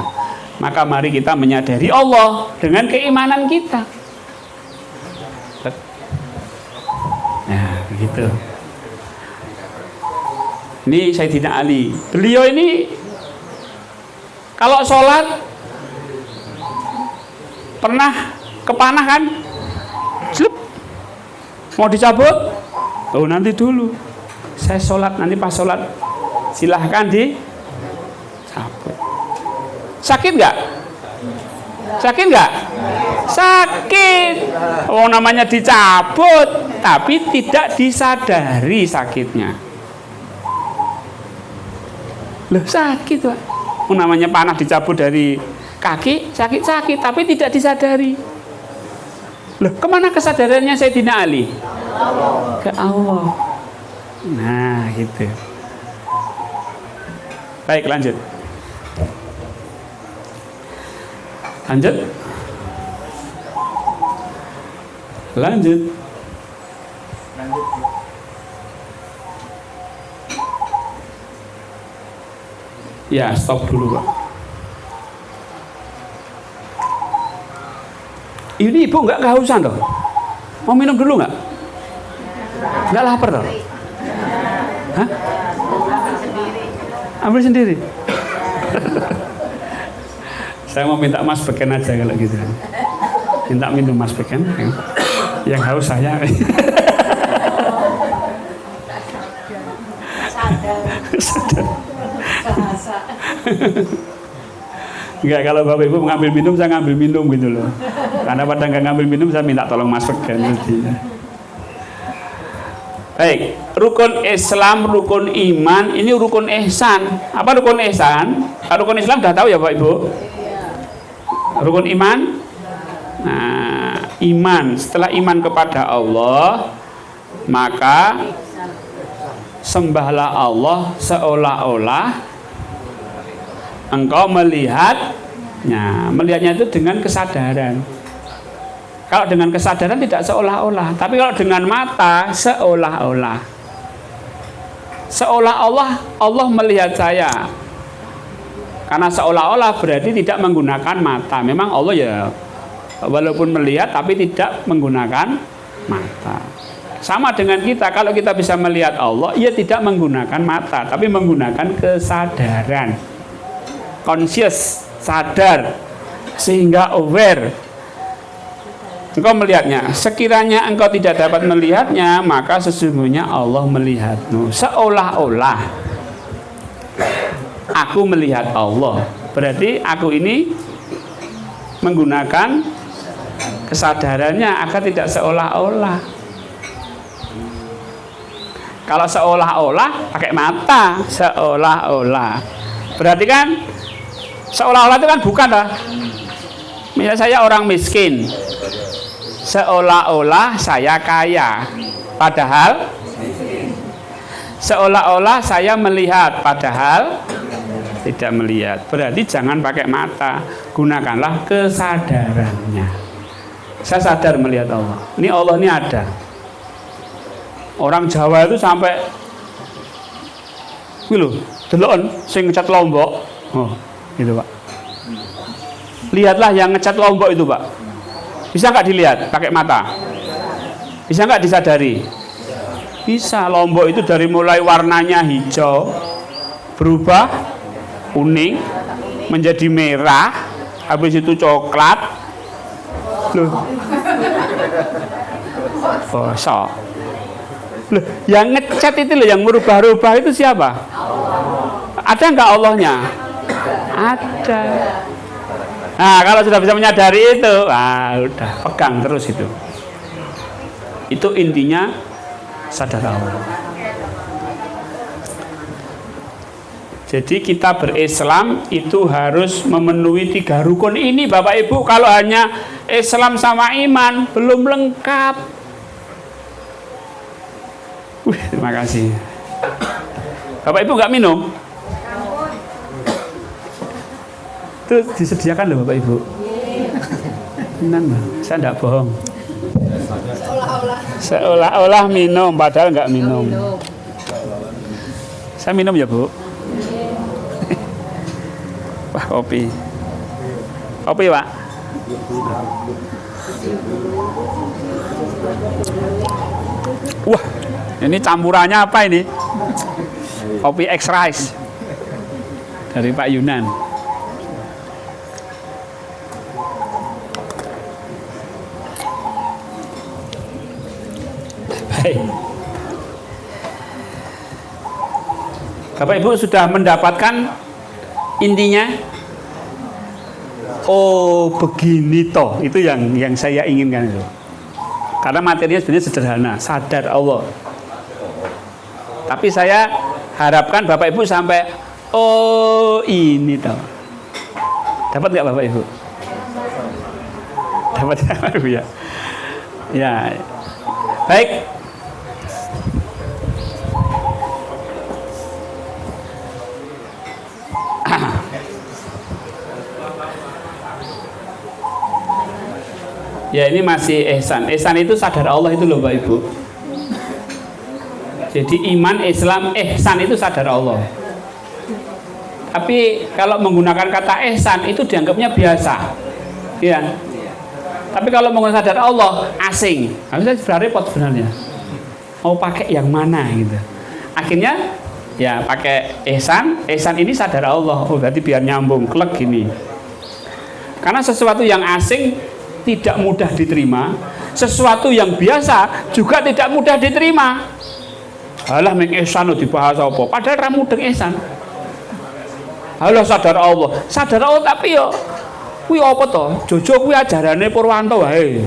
Maka mari kita menyadari Allah dengan keimanan kita. Nah, begitu. Ini Sayyidina Ali. Beliau ini kalau sholat pernah kepanah kan? Slup. Mau dicabut? Oh, nanti dulu. Saya sholat, nanti pas sholat silahkan dicabut. Sakit nggak? Sakit nggak? Sakit. Oh, namanya dicabut, tapi tidak disadari sakitnya. Loh, sakit, Pak. Oh, namanya panah dicabut dari kaki, sakit-sakit, tapi tidak disadari. Loh, kemana kesadarannya Sayyidina Ali? Ke Allah. Nah, gitu. Baik, lanjut. Lanjut. Lanjut. Ya, stop dulu, Pak. Ini ibu nggak kehausan toh? Mau minum dulu nggak? Nggak lapar toh? Hah? Ambil sendiri. Saya mau minta Mas Beken aja kalau gitu. Minta minum Mas Beken. Yang haus saya. Sadar. Enggak, kalau Bapak Ibu mengambil minum, saya ngambil minum gitu loh. Karena pada nggak ngambil minum, saya minta tolong Mas Beken. Baik, rukun Islam, rukun iman, ini rukun ihsan. Apa rukun ihsan? Rukun Islam sudah tahu ya Pak Ibu? Rukun iman? Nah, iman. Setelah iman kepada Allah, maka sembahlah Allah seolah-olah engkau melihatnya. Melihatnya itu dengan kesadaran. Kalau dengan kesadaran tidak seolah-olah, tapi kalau dengan mata seolah-olah. Seolah-olah Allah melihat saya. Karena seolah-olah berarti tidak menggunakan mata. Memang Allah ya walaupun melihat tapi tidak menggunakan mata. Sama dengan kita, kalau kita bisa melihat Allah, ia tidak menggunakan mata, tapi menggunakan kesadaran. Conscious, sadar, sehingga aware. Engkau melihatnya. Sekiranya engkau tidak dapat melihatnya, maka sesungguhnya Allah melihatmu. Seolah-olah aku melihat Allah. Berarti aku ini menggunakan kesadarannya agar tidak seolah-olah. Kalau seolah-olah pakai mata, seolah-olah. Berarti kan seolah-olah itu kan bukan lah. Misalnya saya orang miskin. Seolah-olah saya kaya, padahal seolah-olah saya melihat, padahal tidak melihat. Berarti jangan pakai mata, gunakanlah kesadarannya. Saya sadar melihat Allah. Ini Allah ini ada. Orang Jawa itu sampai lho, delon sing ngecat Lombok. Oh, gitu, Pak. Lihatlah yang ngecat Lombok itu, Pak. Bisa nggak dilihat pakai mata? Bisa nggak disadari? Bisa. Lombok itu dari mulai warnanya hijau berubah kuning menjadi merah, habis itu coklat. Loh. Bosok. Loh, yang ngecat itu loh, yang merubah-rubah itu siapa? Ada nggak Allahnya? Ada. Nah, kalau sudah bisa menyadari itu, udah pegang terus itu. Itu intinya sadar Allah. Jadi kita berislam itu harus memenuhi 3 rukun ini, Bapak Ibu. Kalau hanya Islam sama iman belum lengkap. Terima kasih. Bapak Ibu nggak minum? Itu disediakan loh Bapak Ibu. Tenang, saya tidak bohong. Seolah-olah minum, padahal nggak minum. Saya minum ya Bu. Wah, kopi. Kopi Pak. Wah, ini campurannya apa ini? Kopi X Rice dari Pak Yunan. Bapak Ibu sudah mendapatkan intinya? Oh begini toh, itu yang saya inginkan itu. Karena materinya sebenarnya sederhana, sadar Allah. Tapi saya harapkan Bapak Ibu sampai oh ini toh. Dapat nggak Bapak Ibu? Dapat ya Bapak Ibu ya? Ya. Baik. Ya ini masih ihsan. Ihsan itu sadar Allah itu loh Bapak Ibu. Jadi iman, Islam, ihsan itu sadar Allah. Tapi kalau menggunakan kata ihsan itu dianggapnya biasa. Ya. Tapi kalau menggunakan sadar Allah asing. Harusnya sudah repot sebenarnya. Mau pakai yang mana gitu. Akhirnya ya pakai ihsan. Ihsan ini sadar Allah. Oh berarti biar nyambung klek gini. Karena sesuatu yang asing tidak mudah diterima, sesuatu yang biasa juga tidak mudah diterima. Halah meng ihsan dibahas apa? Padahal ra mudeng ihsan. Halah sadar Allah tapi yo kuwi apa to? Jojo kuwi ajarane Purwanto wae.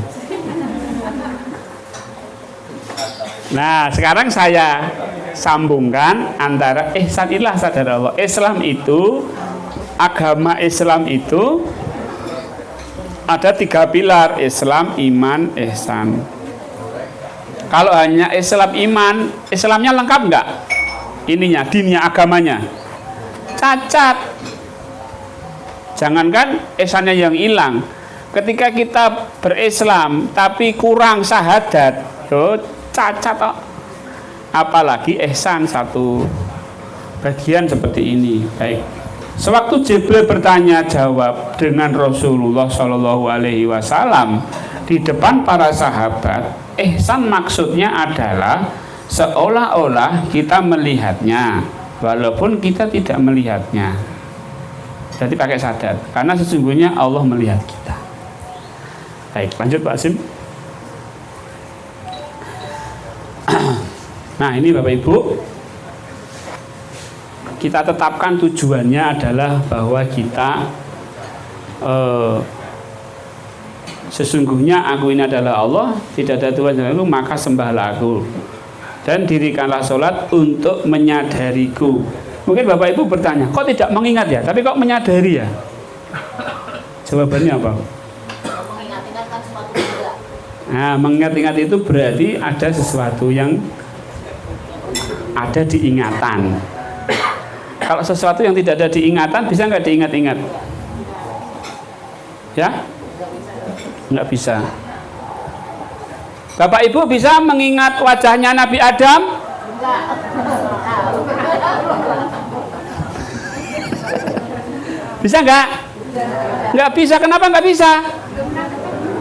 Nah, sekarang saya sambungkan antara ihsan inilah sadar Allah. Islam itu, agama Islam itu ada 3 pilar, Islam, iman, ihsan. Kalau hanya Islam, iman, Islamnya lengkap enggak? Ininya, dinnya, agamanya cacat. Jangankan ihsannya yang hilang, ketika kita berislam tapi kurang syahadat, cacat. Apalagi ihsan satu bagian seperti ini. Baik. Sewaktu Jibril bertanya jawab dengan Rasulullah Shallallahu Alaihi Wasallam di depan para sahabat, ihsan maksudnya adalah seolah-olah kita melihatnya, walaupun kita tidak melihatnya. Jadi pakai sadar, karena sesungguhnya Allah melihat kita. Baik, lanjut Pak Asim. Nah ini Bapak Ibu, kita tetapkan tujuannya adalah bahwa kita sesungguhnya aku ini adalah Allah, tidak ada Tuhan selain aku, maka sembahlah aku dan dirikanlah sholat untuk menyadariku. Mungkin Bapak Ibu bertanya, kok tidak mengingat ya, tapi kok menyadari ya? Jawabannya apa? Mengingat-ingat kan sesuatu juga. Nah, mengingat-ingat itu berarti ada sesuatu yang ada di ingatan. Kalau sesuatu yang tidak ada di ingatan, bisa nggak diingat-ingat? Ya? Nggak bisa. Bapak Ibu bisa mengingat wajahnya Nabi Adam? Bisa nggak? Nggak bisa. Kenapa nggak bisa?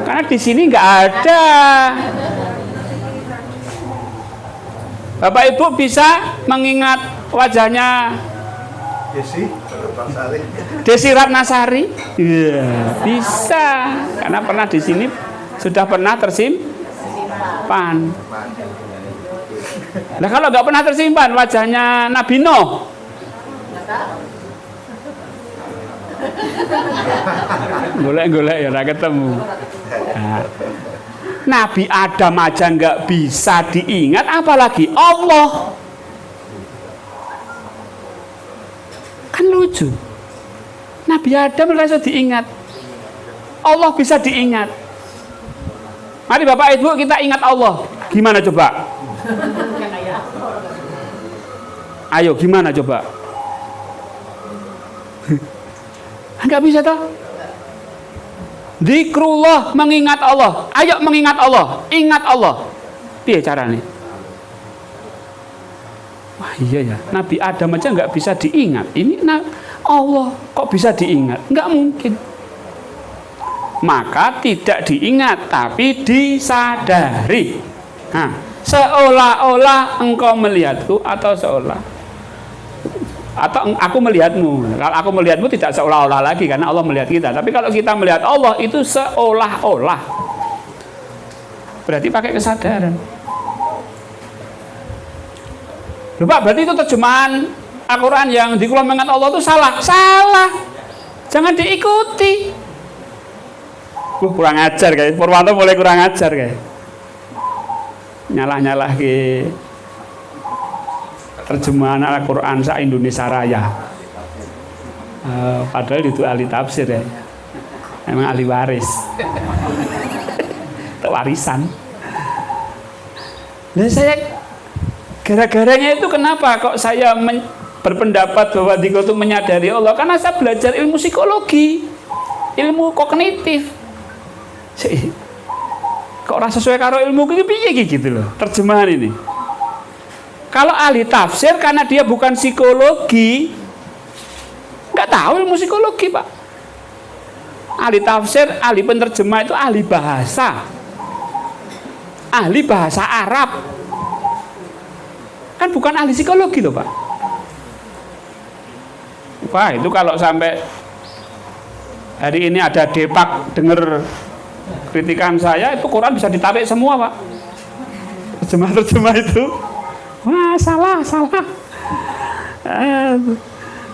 Karena di sini nggak ada. Bapak Ibu bisa mengingat wajahnya Desi Ratnasari? Iya, bisa. Karena pernah di sini sudah pernah tersimpan. Nah kalau nggak pernah tersimpan wajahnya Nabi Nuh, golek-golek ya nggak ketemu. Nah, Nabi Adam aja nggak bisa diingat, apalagi Allah. Kan lucu. Nabi Adam bisa diingat, Allah bisa diingat. Mari Bapak Ibu kita ingat Allah. Gimana coba? Ayo gimana coba? Enggak bisa toh? Zikrullah, mengingat Allah. Ayo mengingat Allah, ingat Allah. Piye caranya? Wah iya ya, Nabi Adam aja nggak bisa diingat. Ini Allah kok bisa diingat? Nggak mungkin. Maka tidak diingat, tapi disadari. Nah, seolah-olah engkau melihatku atau seolah, atau aku melihatmu. Kalau aku melihatmu tidak seolah-olah lagi karena Allah melihat kita. Tapi kalau kita melihat Allah itu seolah-olah. Berarti pakai kesadaran. Lupa, berarti itu terjemahan Al-Quran yang di Quran mengingat Allah itu salah. Salah. Jangan diikuti. Kurang ajar guys. Purwanto mulai kurang ajar guys. Nyalah-nyalah ke terjemahan Al-Quran sa Indonesia Raya. Padahal itu ahli tafsir ya. Emang ahli waris. Warisan. Dan saya gara-garanya itu kenapa kok saya berpendapat bahwa diko itu menyadari Allah? Karena saya belajar ilmu psikologi, ilmu kognitif. kok rasa sesuai karo ilmu iki piye gitu loh terjemahan ini. Kalau ahli tafsir karena dia bukan psikologi, nggak tahu ilmu psikologi Pak. Ahli tafsir, ahli penerjemah itu ahli bahasa Arab, kan bukan ahli psikologi loh Pak. Wah itu kalau sampai hari ini ada Depak dengar kritikan saya, itu Quran bisa ditarik semua Pak. Terjemah itu wah salah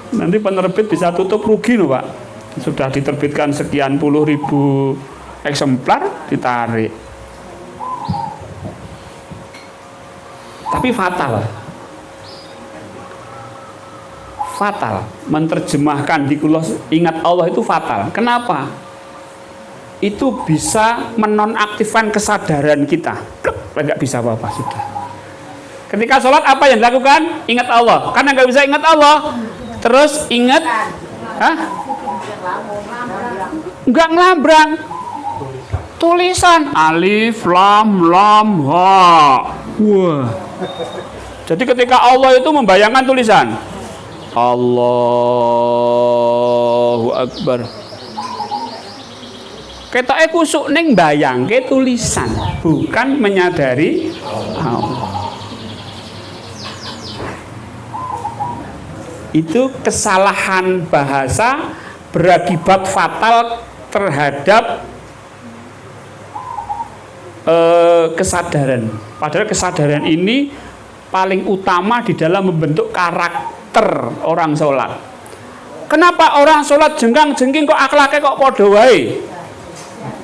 nanti penerbit bisa tutup rugi loh Pak. Sudah diterbitkan sekian puluh ribu eksemplar ditarik. Tapi fatal menerjemahkan dikulos ingat Allah itu fatal. Kenapa? Itu bisa menonaktifkan kesadaran kita. Nggak bisa apa-apa sudah. Ketika sholat apa yang dilakukan? Ingat Allah. Karena nggak bisa ingat Allah, terus ingat, nggak ngelambrang. Tulisan alif lam ha. Wah. Jadi ketika Allah itu membayangkan tulisan Allahu Akbar, ketake kusuk ning bayangke tulisan, bukan menyadari Allah. Itu kesalahan bahasa berakibat fatal terhadap kesadaran. Padahal kesadaran ini paling utama di dalam membentuk karakter orang sholat. Kenapa orang sholat jengkang-jengking kok akhlaknya kok podo wae?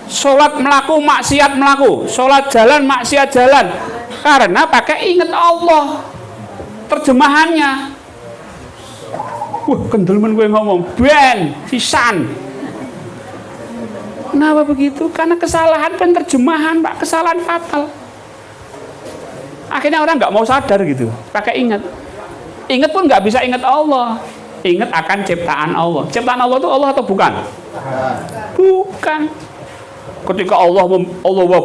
Sholat melaku maksiat melaku, sholat jalan maksiat jalan, karena pakai ingat Allah terjemahannya. Wah kendelmen gue ngomong ben sisan. Kenapa begitu? Karena kesalahan penerjemahan Pak, kesalahan fatal. Akhirnya orang nggak mau sadar gitu, pakai ingat pun nggak bisa ingat Allah, ingat akan ciptaan Allah. Ciptaan Allah itu Allah atau bukan? Bukan. Ketika Allah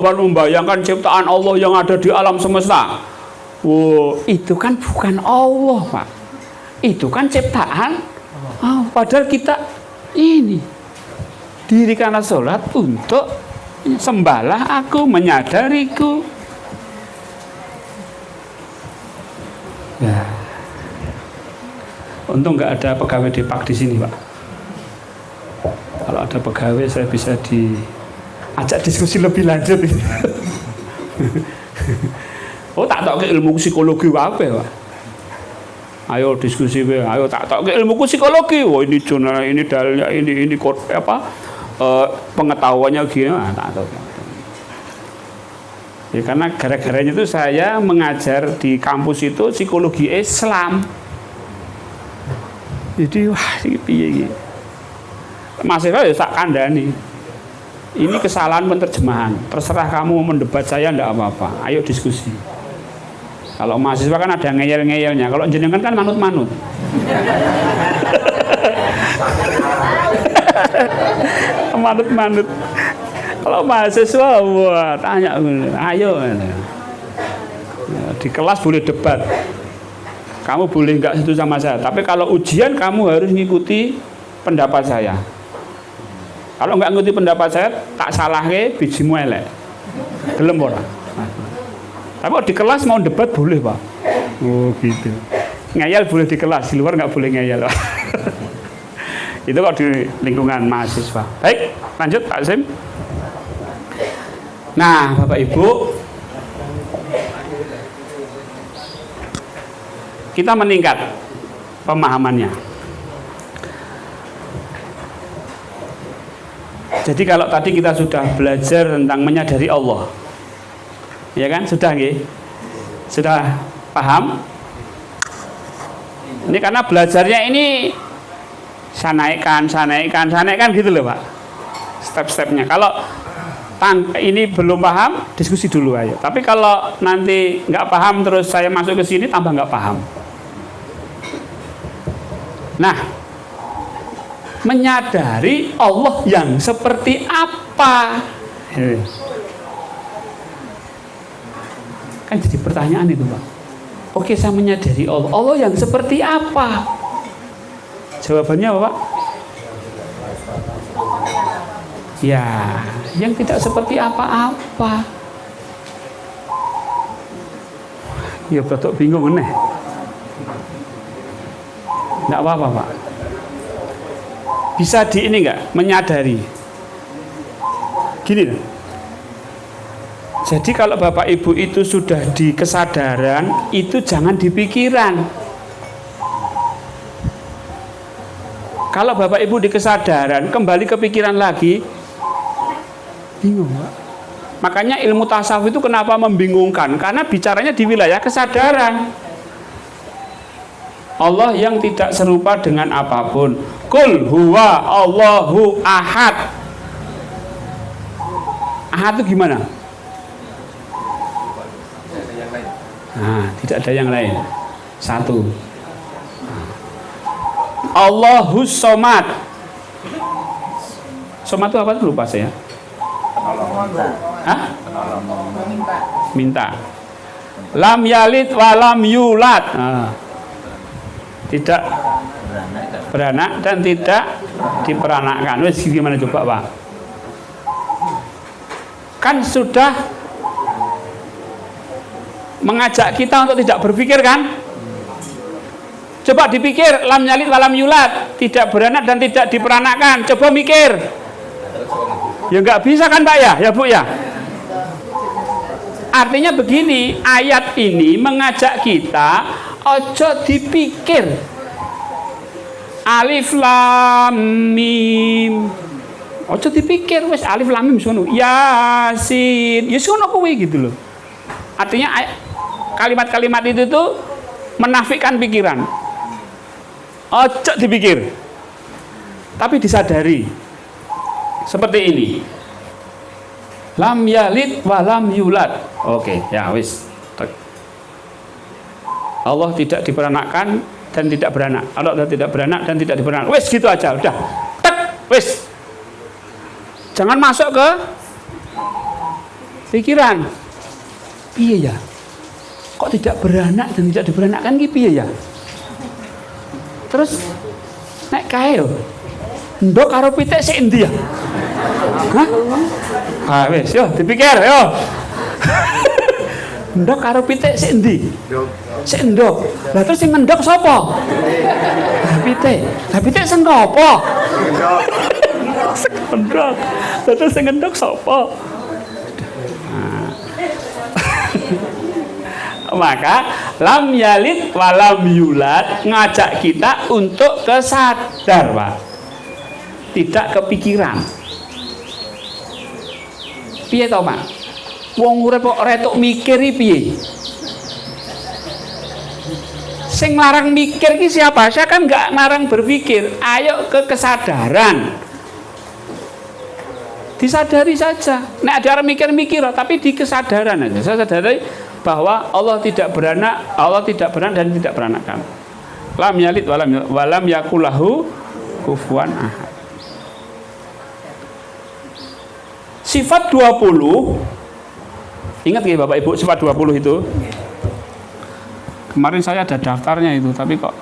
membayangkan ciptaan Allah yang ada di alam semesta, itu kan bukan Allah Pak, itu kan ciptaan Allah. Padahal kita ini dirikanlah sholat untuk sembahlah aku, menyadariku. Ya. Untung nggak ada pegawai Depak di sini Pak. Kalau ada pegawai saya bisa diajak diskusi lebih lanjut. Oh tak tahu ke ilmu psikologi apa Pak? Ayo diskusi, ayo tak tahu ke ilmu psikologi. Wah ini jurnal, ini dalilnya, ini pengetahuannya gimana? Tak tahu. Ya, karena gara-garanya itu saya mengajar di kampus itu psikologi Islam. Jadi wah ini piye iki. Mahasiswa ya tak kandhani. Ini kesalahan penerjemahan. Terserah kamu mendebat saya enggak apa-apa. Ayo diskusi. Kalau mahasiswa kan ada ngeyel-ngeyelnya. Kalau jenengan kan manut-manut. Manut-manut. Kalau mahasiswa, wah tanya, ayo. Di kelas boleh debat. Kamu boleh nggak setuju sama saya. Tapi kalau ujian kamu harus ngikuti pendapat saya. Kalau nggak ngikuti pendapat saya, tak salahke bijimu elek. Gelem ora? Tapi kalau di kelas mau debat boleh Pak. Oh gitu. Ngeyel boleh di kelas, di luar nggak boleh ngeyel. Itu kalau di lingkungan mahasiswa. Baik, lanjut Pak Sim. Nah, Bapak Ibu, kita meningkat pemahamannya. Jadi kalau tadi kita sudah belajar tentang menyadari Allah, ya kan? Sudah nggih? Sudah paham? Ini karena belajarnya ini saya naikkan gitu loh Pak. Step-stepnya. Kalau ini belum paham, diskusi dulu aja. Tapi kalau nanti nggak paham terus saya masuk ke sini tambah nggak paham. Nah, menyadari Allah yang seperti apa? Kan jadi pertanyaan itu, Pak. Oke, saya menyadari Allah. Allah yang seperti apa? Jawabannya apa, Pak? Ya, yang tidak seperti apa-apa. Ya, betul bingung nih. Nggak apa-apa, Pak. Bisa di ini nggak menyadari? Gini, jadi kalau Bapak Ibu itu sudah di kesadaran, itu jangan di pikiran. Kalau Bapak Ibu di kesadaran, kembali ke pikiran lagi, bingung, Pak. Makanya ilmu tasawuf itu kenapa membingungkan? Karena bicaranya di wilayah kesadaran. Allah yang tidak serupa dengan apapun. Qul huwa Allahu ahad. Ahad itu gimana? Nah, tidak ada yang lain. Satu. Allahus somad. Somad itu apa? Lupa saya. Hah? Minta. Lam yalid walam yulad. Nah, tidak beranak dan tidak diperanakkan. Wes gimana coba, Pak? Kan sudah mengajak kita untuk tidak berpikir, kan? Coba dipikir, lam yalid walam yulad, tidak beranak dan tidak diperanakkan. Coba mikir. Ya nggak bisa kan, Pak ya? Ya, Bu ya. Artinya begini, ayat ini mengajak kita ojo dipikir. Alif lam mim. Ojo dipikir wis alif lam mim sono. Yasin. Ya sono kuwi gitu loh. Artinya kalimat-kalimat itu tuh menafikan pikiran. Ojo dipikir. Tapi disadari. Seperti ini. Lam yalid wa lam yulad. Oke, ya wis. Allah tidak diperanakkan dan tidak beranak. Allah tidak beranak dan tidak diperanak. Wis gitu aja, udah. Tek, wis. Jangan masuk ke pikiran. Iya ya. Kok tidak beranak dan tidak diperanakkan ki piye ya? Terus nek kae yo. Ndok karo pitik sik endi ya? Hah? Ah wis yo dipikir yo. Ndok karo pitik sik endi? Sik ndok. Lah terus sing ngendok sapa? Lah pitik. Lah pitik sing apa? Ngendok. Lah terus sing ngendok sapa? Maka lam yalid walam yulad ngajak kita untuk kesadar, Pak. Tidak kepikiran. Piye to, Pak? Wong urip kok retuk mikir iki piye? Sing larang mikir ki siapa? Saya kan enggak larang berpikir. Ayo ke kesadaran. Disadari saja. Nek ada orang mikir-mikir, tapi di kesadaran aja. Saya sadari bahwa Allah tidak beranak, Allah tidak beranak dan tidak beranakkan. Lam yalid walam yakul lahu kufuwan ahad. Sifat 20. Ingat nggih Bapak Ibu sifat 20 itu? Kemarin saya ada daftarnya itu, tapi kok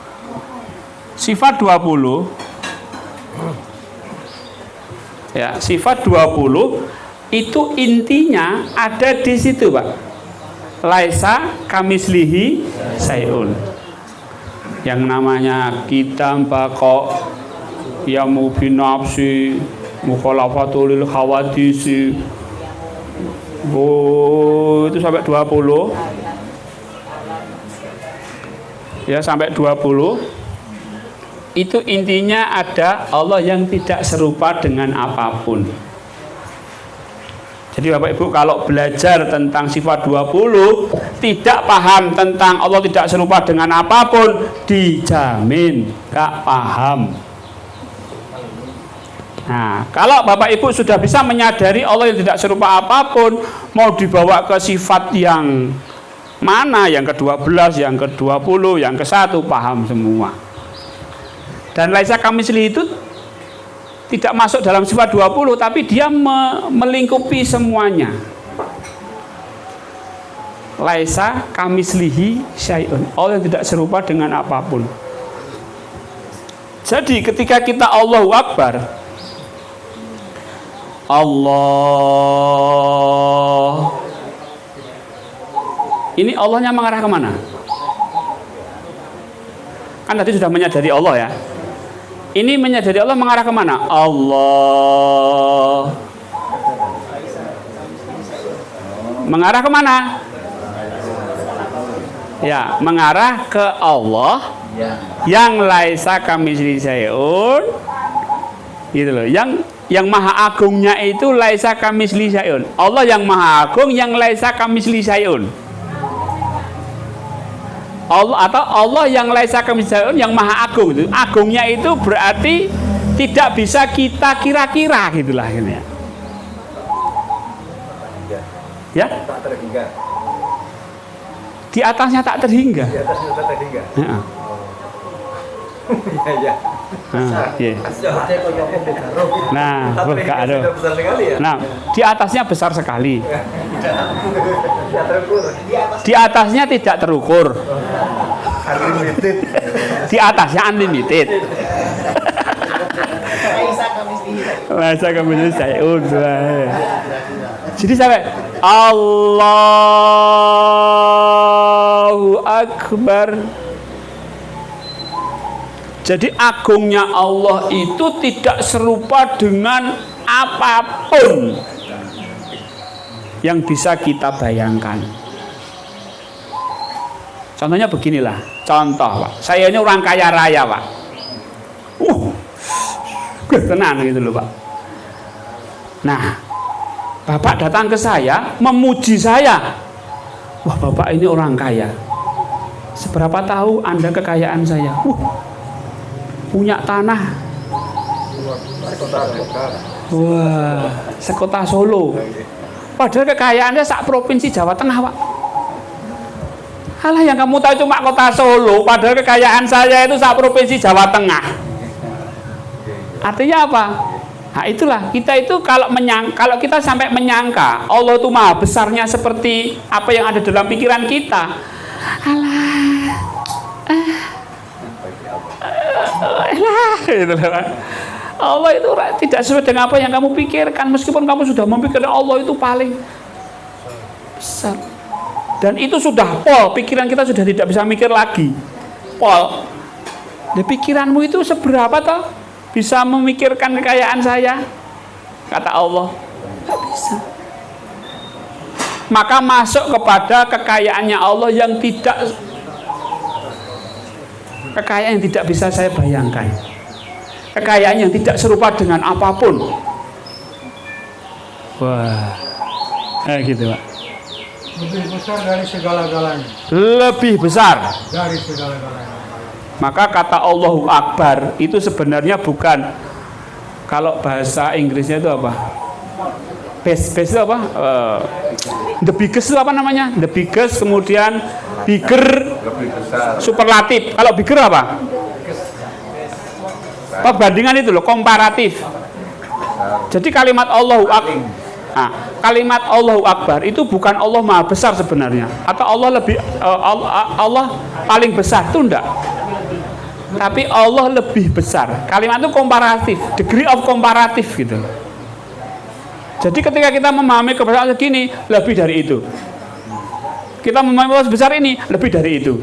sifat 20 ya, sifat 20 itu intinya ada di situ, Pak. Laisa kamislihi sayun. Yang namanya kita bako ya mubinafsi mukhalafatul khawadisi. Oh, itu sampai 20. Ya, sampai 20. Itu intinya ada Allah yang tidak serupa dengan apapun. Jadi Bapak Ibu kalau belajar tentang sifat 20 tidak paham tentang Allah tidak serupa dengan apapun, dijamin gak paham. Nah, kalau Bapak Ibu sudah bisa menyadari Allah yang tidak serupa apapun, mau dibawa ke sifat yang mana, yang ke-12, yang ke-20, yang ke-1, paham semua. Dan laisa kamislihi itu tidak masuk dalam sifat 20, tapi dia melingkupi semuanya. laisa kamislihi syai'un. Allah tidak serupa dengan apapun. Jadi ketika kita Allahu Akbar, Allah, ini Allahnya mengarah kemana? Kan tadi sudah menyadari Allah ya. Ini menyadari Allah mengarah kemana? Allah. Mengarah kemana? Ya, mengarah ke Allah yang laisa kamitslihi syai'un. Gitu loh. Yang maha agungnya itu laisa kamitslihi syai'un. Allah yang maha agung yang laisa kamitslihi syai'un. Allah atau Allah yang laisa kamitslihi syai'un yang maha agung itu. Agungnya itu berarti tidak bisa kita kira-kira gitulah ini ya. Ya? Tak terhingga. Di atasnya tak terhingga. Di atasnya tak terhingga. Ya. Iya. Iya. Nah, Sudah besar sekali ya. Nah, di atasnya besar sekali. Tidak terukur. Di atasnya tidak terukur. Unlimited. Di atasnya unlimited. Masa kamu saya udah. Jadi sampai Allahu Akbar. Jadi agungnya Allah itu tidak serupa dengan apapun yang bisa kita bayangkan. Contohnya beginilah, contoh Pak, saya ini orang kaya raya Pak. Tenang gitu loh Pak. Nah, Bapak datang ke saya, memuji saya. Wah Bapak ini orang kaya. Seberapa tahu Anda kekayaan saya? Punya tanah. Wah, sekota Solo. Padahal kekayaannya sak provinsi Jawa Tengah Pak. Alah yang kamu tahu cuma kota Solo, padahal kekayaan saya itu sak provinsi Jawa Tengah. Artinya apa? Nah itulah kita itu kalau kita sampai menyangka Allah itu maha besarnya seperti apa yang ada dalam pikiran kita. Allah itu tidak sesuai dengan apa yang kamu pikirkan, meskipun kamu sudah memikirkan Allah itu paling besar. Dan itu sudah pol, pikiran kita sudah tidak bisa mikir lagi. Pol. Dan pikiranmu itu seberapa toh? Bisa memikirkan kekayaan saya? Kata Allah, tidak bisa. Maka masuk kepada kekayaannya Allah yang tidak, kekayaan yang tidak bisa saya bayangkan, kekayaan yang tidak serupa dengan apapun. Wah, gitu Pak. Lebih besar dari segala-galanya. Lebih besar Dari segala-galanya. Maka kata Allahu Akbar itu sebenarnya bukan, kalau bahasa Inggrisnya itu apa? Best itu apa? The biggest itu apa namanya? The biggest, kemudian bigger, superlatif. Kalau bigger apa? Perbandingan itu loh, komparatif. Jadi kalimat Allahu Akbar, kalimat Allahu Akbar itu bukan Allah maha besar sebenarnya, atau Allah lebih Allah paling besar, itu enggak. Tapi Allah lebih besar. Kalimat itu komparatif, degree of komparatif gitu. Jadi ketika kita memahami kebesaran segini, lebih dari itu. Kita memahami Allah sebesar ini, lebih dari itu.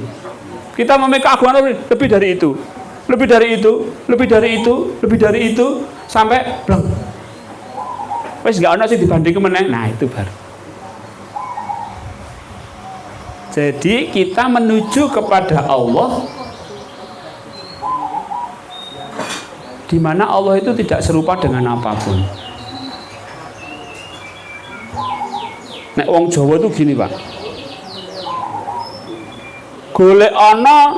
Kita memahami keagungan Allah, lebih dari itu. Lebih dari itu, lebih dari itu, lebih dari itu, sampai blong. Wes gak ono sih dibanding kemeneng. Nah, itu baru. Jadi kita menuju kepada Allah, di mana Allah itu tidak serupa dengan apapun. Nek wong Jawa itu gini Pak, golek ana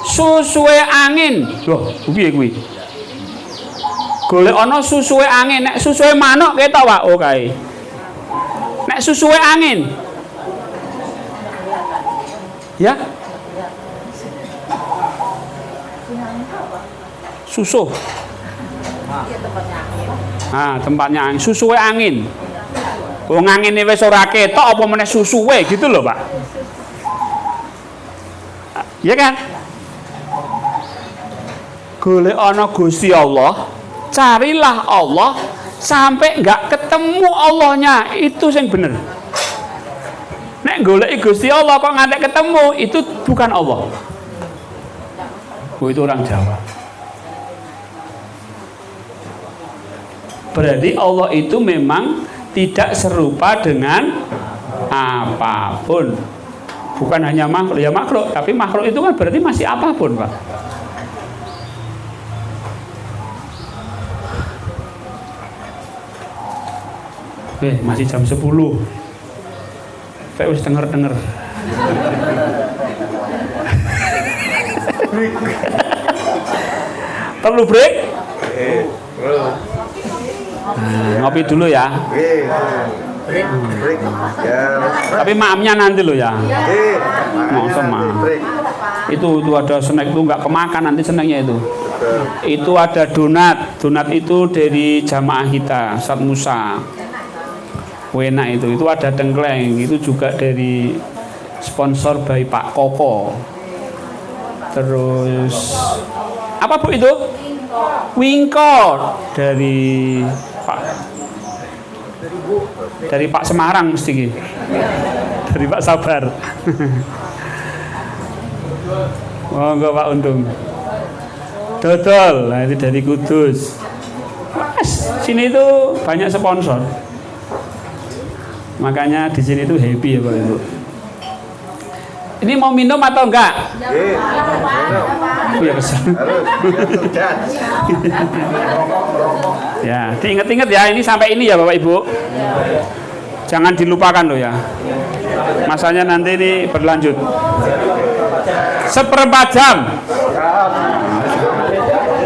susuwe angin. Loh, piye kuwi? Golek ana susuwe angin, nek susuwe manuk ketok Pak, oh kae. Nek susuwe angin. Ya? Susuh. Tempatnya angin. Susuwe angin. Wong ngene wis ora ketok apa meneh susuwe gitu loh, Pak. Ya kan? Golek ana Gusti Allah, carilah Allah sampai enggak ketemu Allahnya, itu yang bener. Nek golek Gusti Allah kok ngantek ketemu, itu bukan Allah. Itu orang Jawa. Berarti Allah itu memang tidak serupa dengan apapun. Bukan hanya makhluk, ya makhluk, tapi makhluk itu kan berarti masih apapun, Pak. Masih jam 10. Saya harus denger. Perlu break? Ngopi dulu ya. Tapi maamnya nanti lo ya. Mau sama. Itu ada snack itu nggak kemakan nanti snacknya itu. Itu ada donat. Donat itu dari jamaah kita, Ustaz Musa. Enak itu ada tengkleng, itu juga dari sponsor by Pak Koko. Terus apa Bu itu? Wingko dari Pak Semarang mesti. Dari Pak Sabar. Oh enggak Pak Untung. Dodol, nah itu dari Kudus. Mas, sini itu banyak sponsor. Makanya di sini tuh happy ya Pak Ibu. Ini mau minum atau enggak? Iya pesan. Ya, diingat-ingat ya, ini sampai ini ya Bapak Ibu. Jangan dilupakan loh ya. Masanya nanti ini berlanjut. 1/4 jam.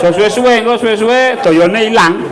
Suwe-suwe, doyone hilang.